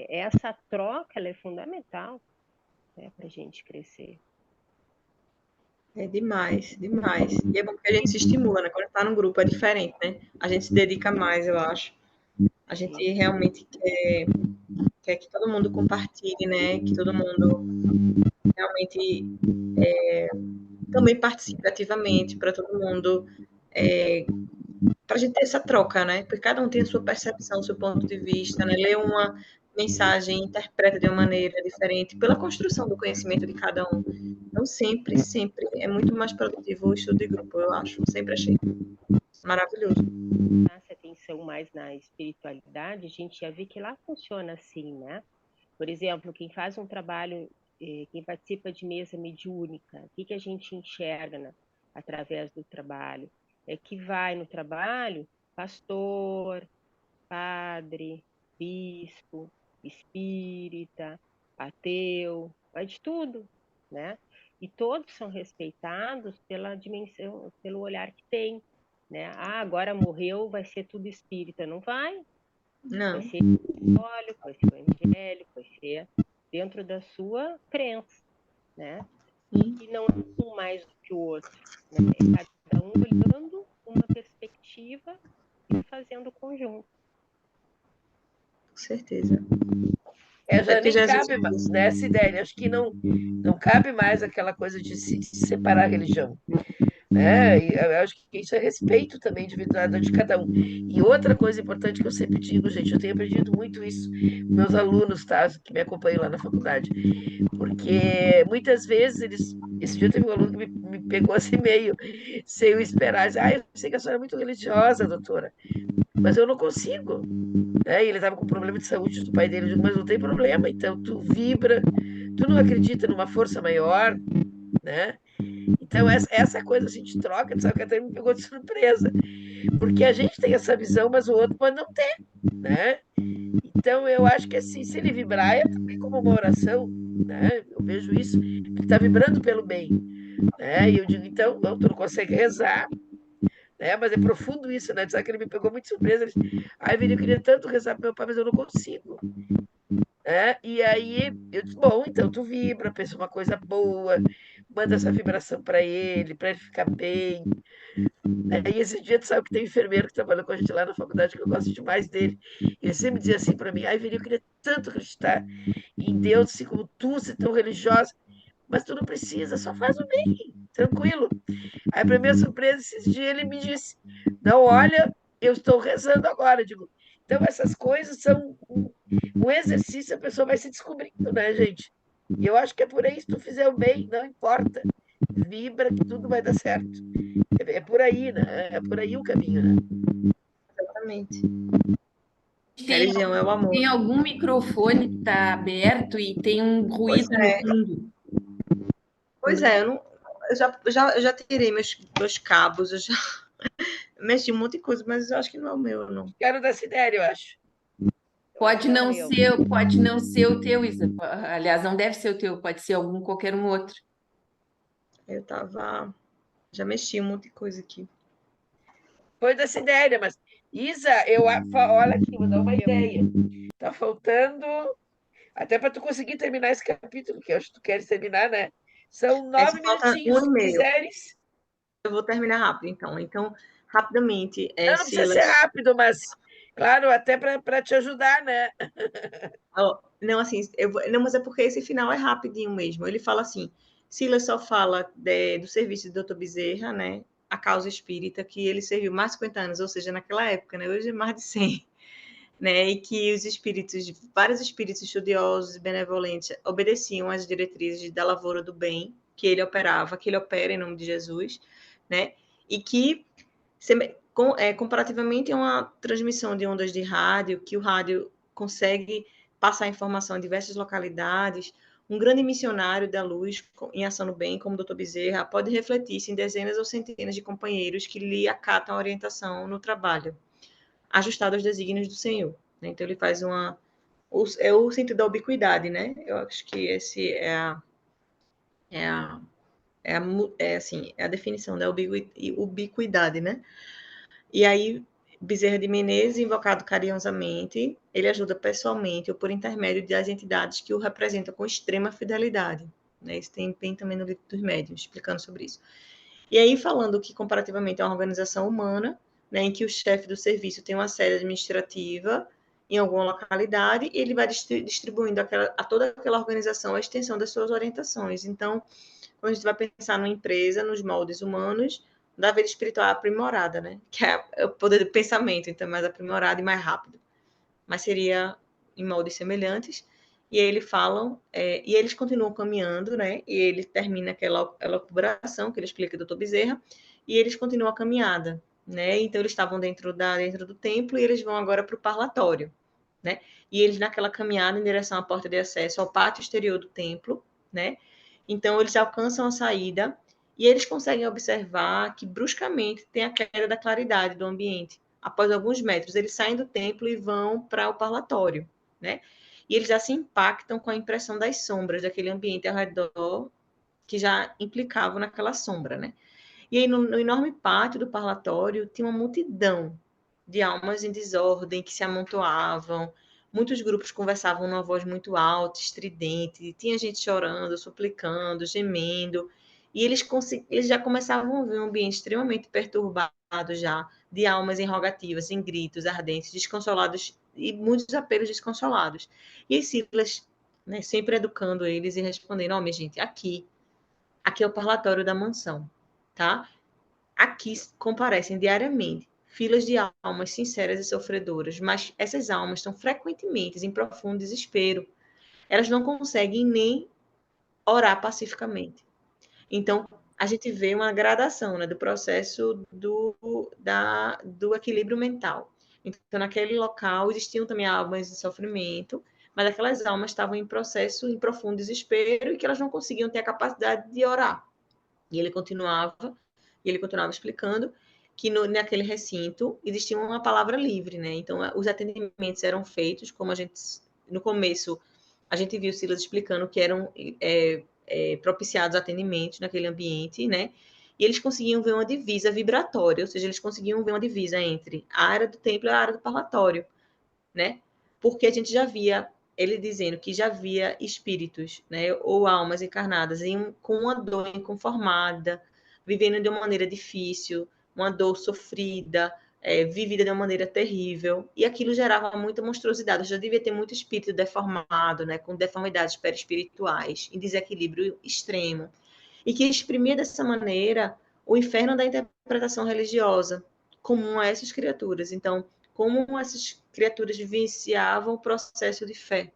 essa troca ela é fundamental, né, para a gente crescer. É demais, demais. E é bom que a gente se estimula, né? Quando está num grupo é diferente, né? A gente se dedica mais, eu acho. A gente realmente quer que todo mundo compartilhe, né? Que todo mundo realmente também participe ativamente, para todo mundo, para a gente ter essa troca, né? Porque cada um tem a sua percepção, o seu ponto de vista, né? Lê uma mensagem, interpreta de uma maneira diferente, pela construção do conhecimento de cada um. Então, sempre é muito mais produtivo o estudo de grupo, eu acho. Sempre achei maravilhoso. Prestasse atenção mais na espiritualidade, a gente já vê que lá funciona assim, né? Por exemplo, quem faz um trabalho, quem participa de mesa mediúnica, o que a gente enxerga através do trabalho? É que vai no trabalho pastor, padre, bispo, espírita, ateu, vai de tudo, né? E todos são respeitados pela dimensão, pelo olhar que tem, né? Ah, agora morreu, vai ser tudo espírita, não vai? Não. Vai ser católico, vai ser evangélico, vai ser dentro da sua crença, né? E não é um mais do que o outro, né? É cada um olhando uma perspectiva e fazendo conjunto. Com certeza. Já nem Jesus cabe mais, né, Sidélia? Acho que não cabe mais aquela coisa de se separar a religião. Né? E eu acho que isso é respeito também individual de cada um. E outra coisa importante que eu sempre digo, gente, eu tenho aprendido muito isso com meus alunos, tá, que me acompanham lá na faculdade, porque muitas vezes esse dia teve um aluno que me pegou assim meio sem eu esperar, disse, eu sei que a senhora é muito religiosa, doutora, mas eu não consigo. Né? E ele estava com problema de saúde do pai dele, eu digo, mas não tem problema, então tu vibra, tu não acredita numa força maior, né? Então, essa coisa assim de troca, sabe, que até me pegou de surpresa. Porque a gente tem essa visão, mas o outro pode não ter, né? Então, eu acho que assim, se ele vibrar, é também como uma oração, né? Eu vejo isso, ele está vibrando pelo bem, né? E eu digo, então, não, tu não consegue rezar, né? Mas é profundo isso, né? Sabe que ele me pegou muito de surpresa. Ele disse, eu queria tanto rezar para meu pai, mas eu não consigo. E aí eu disse, bom, então tu vibra, pensa uma coisa boa, manda essa vibração para ele ficar bem. E esse dia, tu sabe que tem um enfermeiro que trabalhou com a gente lá na faculdade, que eu gosto demais dele. Ele sempre dizia assim para mim, Vini, eu queria tanto acreditar em Deus, assim como tu, ser tão religiosa, mas tu não precisa, só faz o bem, tranquilo. Aí, para minha surpresa, esses dias ele me disse, não, olha, eu estou rezando agora. Eu digo, então essas coisas são um exercício, a pessoa vai se descobrindo, né, gente? E eu acho que é por aí, se tu fizer o bem, não importa. Vibra que tudo vai dar certo. É por aí, né? É por aí o caminho, né? Exatamente. Religião é o amor. Tem algum microfone que está aberto e tem um ruído no fundo? Pois é, eu já tirei meus cabos, eu já mexi um monte de coisa, mas eu acho que não é o meu, não. Quero da Sidéria, eu acho. Pode não ser o teu, Isa. Aliás, não deve ser o teu, pode ser qualquer um outro. Já mexi um monte de coisa aqui. Foi da Sidéria, mas Isa, olha aqui, vou dar uma ideia. Tá faltando, até para tu conseguir terminar esse capítulo, que eu acho que tu queres terminar, né? São 9 minutinhos, se quiseres. Eu vou terminar rápido, então. Então, rapidamente. Não precisa ser rápido, mas, claro, até para te ajudar, né? Não, assim, não, mas é porque esse final é rapidinho mesmo. Ele fala assim, Silas só fala do serviço do Dr. Bezerra, né? A causa espírita, que ele serviu mais de 50 anos, ou seja, naquela época, né? Hoje é mais de 100. Né, e que vários espíritos estudiosos e benevolentes obedeciam às diretrizes da lavoura do bem que ele opera em nome de Jesus, né? e que, comparativamente a uma transmissão de ondas de rádio, que o rádio consegue passar informação em diversas localidades, um grande missionário da luz em ação no bem, como o Dr. Bezerra, pode refletir-se em dezenas ou centenas de companheiros que lhe acatam a orientação no trabalho, ajustado aos desígnios do Senhor. Então, ele faz é o sentido da ubiquidade, né? Eu acho que esse é a definição da ubiquidade, né? E aí, Bezerra de Menezes, invocado carinhosamente, ele ajuda pessoalmente ou por intermédio das entidades que o representam com extrema fidelidade. Né? Isso tem bem também no livro dos médiuns, explicando sobre isso. E aí, falando que, comparativamente, é uma organização humana, né, em que o chefe do serviço tem uma sede administrativa em alguma localidade, e ele vai distribuindo a toda aquela organização a extensão das suas orientações. Então, quando a gente vai pensar numa empresa, nos moldes humanos, da vida espiritual aprimorada, né? Que é o poder do pensamento, então, mais aprimorado e mais rápido. Mas seria em moldes semelhantes. E aí eles falam, e eles continuam caminhando, né? E ele termina aquela elucubração que ele explica do Dr. Bezerra, e eles continuam a caminhada, né? Então, eles estavam dentro do templo e eles vão agora para o parlatório, né? E eles, naquela caminhada em direção à porta de acesso ao pátio exterior do templo, né? Então, eles alcançam a saída e eles conseguem observar que, bruscamente, tem a queda da claridade do ambiente. Após alguns metros, eles saem do templo e vão para o parlatório, né? E eles já se impactam com a impressão das sombras daquele ambiente ao redor que já implicavam naquela sombra, né? E aí, no enorme pátio do parlatório, tinha uma multidão de almas em desordem que se amontoavam. Muitos grupos conversavam numa voz muito alta, estridente. Tinha gente chorando, suplicando, gemendo. E eles já começavam a ver um ambiente extremamente perturbado já, de almas em rogativas, em gritos ardentes, desconsolados e muitos apelos desconsolados. E as Silas, né, sempre educando eles e respondendo: ó, minha gente, aqui é o parlatório da mansão, tá? Aqui comparecem diariamente filas de almas sinceras e sofredoras, mas essas almas estão frequentemente em profundo desespero. Elas não conseguem nem orar pacificamente. Então, a gente vê uma gradação, né, do processo do equilíbrio mental. Então, naquele local existiam também almas de sofrimento, mas aquelas almas estavam em processo, em profundo desespero, e que elas não conseguiam ter a capacidade de orar. E ele continuava explicando que naquele recinto existia uma palavra livre, né? Então, os atendimentos eram feitos, como no começo, a gente viu Silas explicando que eram propiciados atendimentos naquele ambiente, né? E eles conseguiam ver uma divisa vibratória, ou seja, eles conseguiam ver uma divisa entre a área do templo e a área do parlatório, né? Porque a gente já via ele dizendo que já via espíritos, né, ou almas encarnadas com uma dor inconformada, vivendo de uma maneira difícil, uma dor sofrida, vivida de uma maneira terrível, e aquilo gerava muita monstruosidade. Já devia ter muito espírito deformado, né, com deformidades perispirituais, em desequilíbrio extremo, e que exprimia dessa maneira o inferno da interpretação religiosa comum a essas criaturas. Então, como essas criaturas vivenciavam o processo de fé,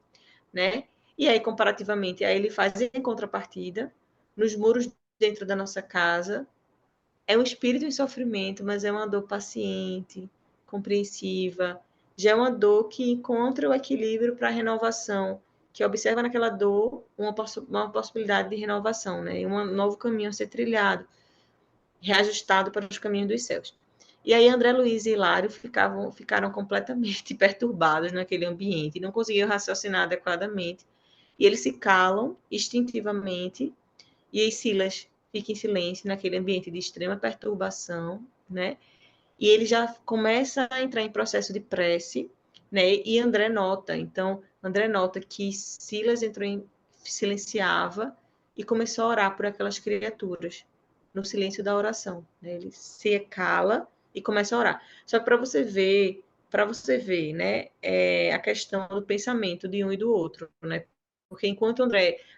né? E aí, comparativamente, aí ele faz em contrapartida, nos muros dentro da nossa casa, é um espírito em sofrimento, mas é uma dor paciente, compreensiva, já é uma dor que encontra o equilíbrio para a renovação, que observa naquela dor uma possibilidade de renovação, né? E um novo caminho a ser trilhado, reajustado para os caminhos dos céus. E aí André Luiz e Hilário ficaram completamente perturbados naquele ambiente, não conseguiam raciocinar adequadamente, e eles se calam instintivamente, e aí Silas fica em silêncio naquele ambiente de extrema perturbação, né? E ele já começa a entrar em processo de prece, né? E André nota que Silas silenciava e começou a orar por aquelas criaturas no silêncio da oração, né? Ele se cala e começa a orar. Só que para você ver, né, a questão do pensamento de um e do outro, né? Porque enquanto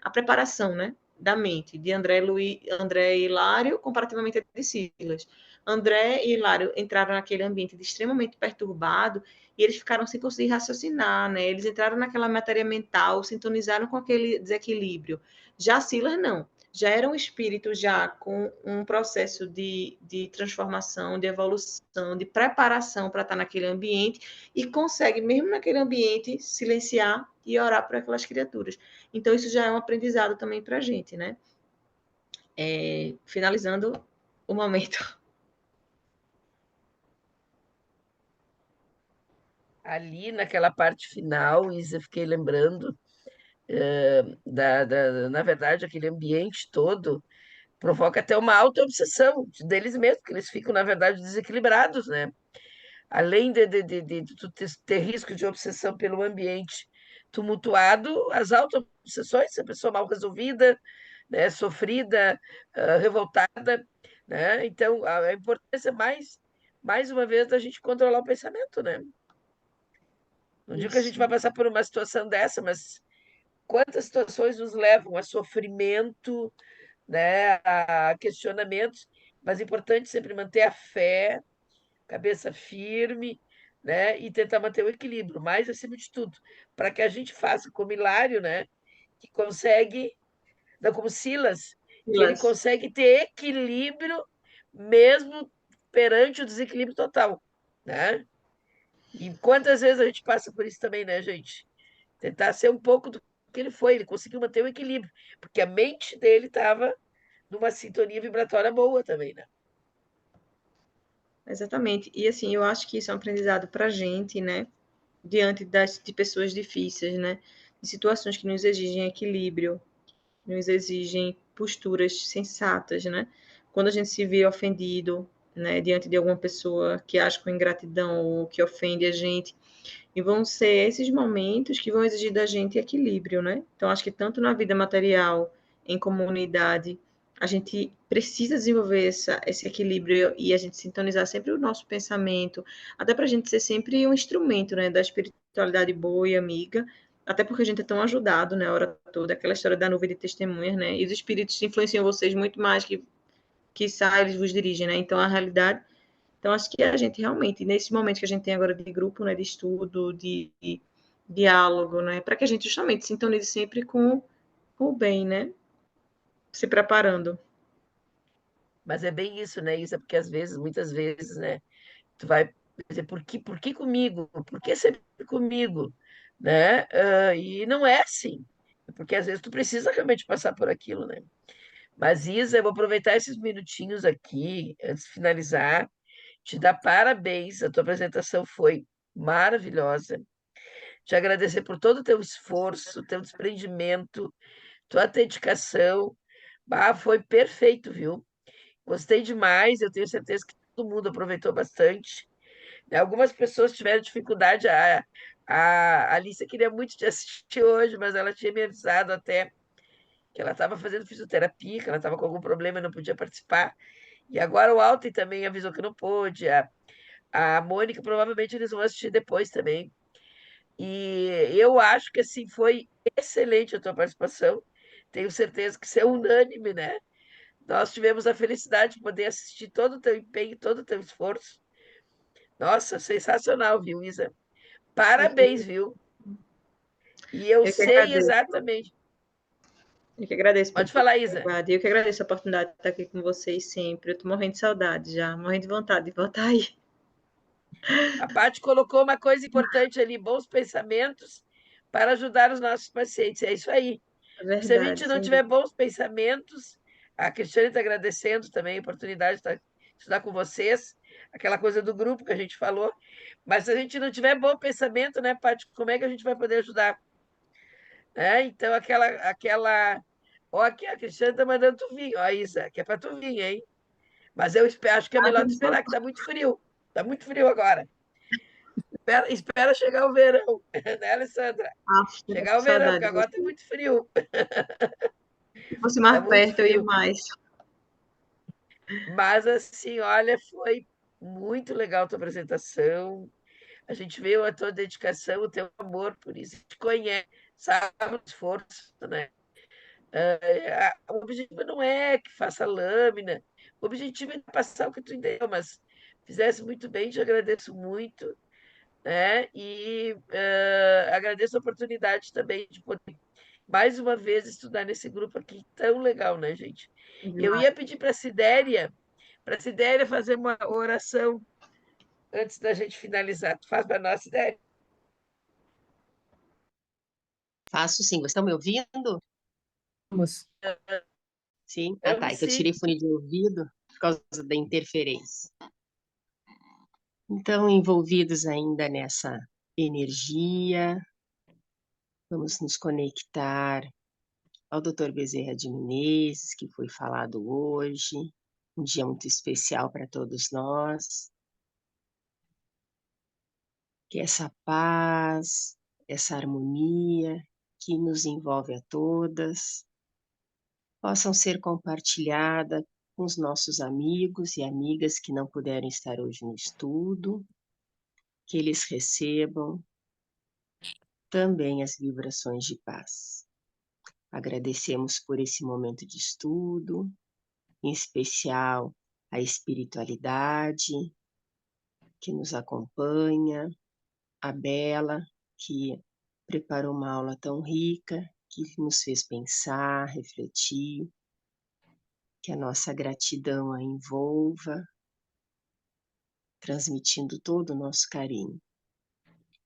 a preparação, né, da mente de André e Hilário, comparativamente a de Silas. André e Hilário entraram naquele ambiente extremamente perturbado e eles ficaram sem conseguir raciocinar, né? Eles entraram naquela matéria mental, sintonizaram com aquele desequilíbrio. Já Silas, não. já era um espírito já com um processo de transformação, de evolução, de preparação para estar naquele ambiente e consegue, mesmo naquele ambiente, silenciar e orar por aquelas criaturas. Então, isso já é um aprendizado também para a gente, né? Finalizando o momento. Ali naquela parte final, Isa, eu fiquei lembrando, na verdade, aquele ambiente todo provoca até uma auto-obsessão deles mesmos, que eles ficam, na verdade, desequilibrados, né? Além de tu ter risco de obsessão pelo ambiente tumultuado, as auto-obsessões, a pessoa mal resolvida, né, sofrida, revoltada, né? Então, a importância, mais uma vez, da gente controlar o pensamento, né? Não digo que a gente vai Isso. passar por uma situação dessa, mas quantas situações nos levam a sofrimento, né, a questionamentos, mas é importante sempre manter a fé, cabeça firme, né, e tentar manter o equilíbrio, mais acima de tudo, para que a gente faça como Hilário, né, que consegue, não, como Silas, que ele Silas. consegue ter equilíbrio mesmo perante o desequilíbrio total, né? E quantas vezes a gente passa por isso também, né, gente? Tentar ser um pouco do que ele foi, ele conseguiu manter o equilíbrio, porque a mente dele estava numa sintonia vibratória boa também, né? Exatamente. E assim, eu acho que isso é um aprendizado para a gente, né? Diante de pessoas difíceis, né? De situações que nos exigem equilíbrio, nos exigem posturas sensatas, né? Quando a gente se vê ofendido, né, diante de alguma pessoa que age com ingratidão ou que ofende a gente, e vão ser esses momentos que vão exigir da gente equilíbrio, né? Então, acho que tanto na vida material, em comunidade, a gente precisa desenvolver esse equilíbrio e a gente sintonizar sempre o nosso pensamento, até para a gente ser sempre um instrumento, né, da espiritualidade boa e amiga, até porque a gente é tão ajudado, né, a hora toda, aquela história da nuvem de testemunhas, né, e os espíritos influenciam vocês muito mais que sai, eles vos dirigem, né, então a realidade. Então, acho que a gente realmente, nesse momento que a gente tem agora de grupo, né, de estudo, de diálogo, né, para que a gente justamente sintonize sempre com o bem, né, se preparando. Mas é bem isso, né? Isso é porque às vezes, muitas vezes, né? Tu vai dizer, por que comigo? Por que sempre comigo? Né? E não é assim. Porque às vezes tu precisa realmente passar por aquilo, né? Mas, Isa, eu vou aproveitar esses minutinhos aqui, antes de finalizar, te dar parabéns. A tua apresentação foi maravilhosa. Te agradecer por todo o teu esforço, teu desprendimento, tua dedicação. Ah, foi perfeito, viu? Gostei demais, eu tenho certeza que todo mundo aproveitou bastante. Algumas pessoas tiveram dificuldade. A Alicia queria muito te assistir hoje, mas ela tinha me avisado até que ela estava fazendo fisioterapia, que ela estava com algum problema e não podia participar. E agora o Alten também avisou que não pôde. A Mônica, provavelmente eles vão assistir depois também. E eu acho que assim foi excelente a tua participação. Tenho certeza que isso é unânime, né? Nós tivemos a felicidade de poder assistir todo o teu empenho, todo o teu esforço. Nossa, sensacional, viu, Isa? Parabéns, viu? E eu Eu que sei agradeço. exatamente. Eu que agradeço pelo Pode falar, Isa. trabalho. Eu que agradeço a oportunidade de estar aqui com vocês sempre. Eu estou morrendo de saudade já, morrendo de vontade de voltar aí. A Paty colocou uma coisa importante ali, bons pensamentos para ajudar os nossos pacientes. É isso aí. É Se a gente verdade, não sem tiver dúvida. bons pensamentos, a Cristiane está agradecendo também a oportunidade de estudar com vocês, aquela coisa do grupo que a gente falou. Mas se a gente não tiver bom pensamento, né, Paty, como é que a gente vai poder ajudar? Então, Ó, aqui a Cristiane está mandando tu vir, ó, Isa, que é para tu vir, hein? Mas acho que é Ah, melhor tu esperar, que está muito frio. Está muito frio agora. Espera chegar o verão, né, Alessandra? estou Chegar com o verão, porque saudade de agora está vocês. muito frio. Se fosse Está mais muito perto, eu ia frio. mais. Mas, assim, olha, foi muito legal a tua apresentação. A gente vê a tua dedicação, o teu amor por isso. A gente conhece, sabe o esforço, né? O objetivo não é que faça lâmina, o objetivo é passar o que tu entendeu, mas fizesse muito bem, te agradeço muito, né? E agradeço a oportunidade também de poder mais uma vez, estudar nesse grupo aqui tão legal, né, gente? Eu ia pedir para a Sidéria fazer uma oração antes da gente finalizar. Tu faz para nós, Sidéria? Faço sim. Vocês estão me ouvindo? Vamos. Sim? Ah, tá. É que eu tirei fone de ouvido por causa da interferência. Então, envolvidos ainda nessa energia, vamos nos conectar ao Dr. Bezerra de Menezes, que foi falado hoje, um dia muito especial para todos nós. Que essa paz, essa harmonia que nos envolve a todas, possam ser compartilhada com os nossos amigos e amigas que não puderam estar hoje no estudo, que eles recebam também as vibrações de paz. Agradecemos por esse momento de estudo, em especial a espiritualidade que nos acompanha, a Bela, que preparou uma aula tão rica, que nos fez pensar, refletir, que a nossa gratidão a envolva, transmitindo todo o nosso carinho.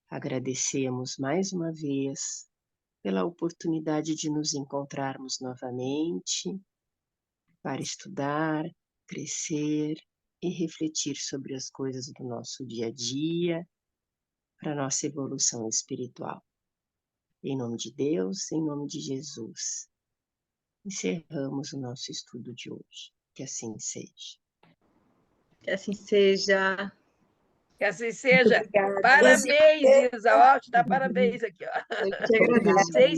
Agradecemos mais uma vez pela oportunidade de nos encontrarmos novamente para estudar, crescer e refletir sobre as coisas do nosso dia a dia, para a nossa evolução espiritual. Em nome de Deus, em nome de Jesus, encerramos o nosso estudo de hoje. Que assim seja. Que assim seja. Que assim seja. Obrigada. Parabéns, Isa. Ó, te dá parabéns aqui, ó. Eu te agradeço. Vocês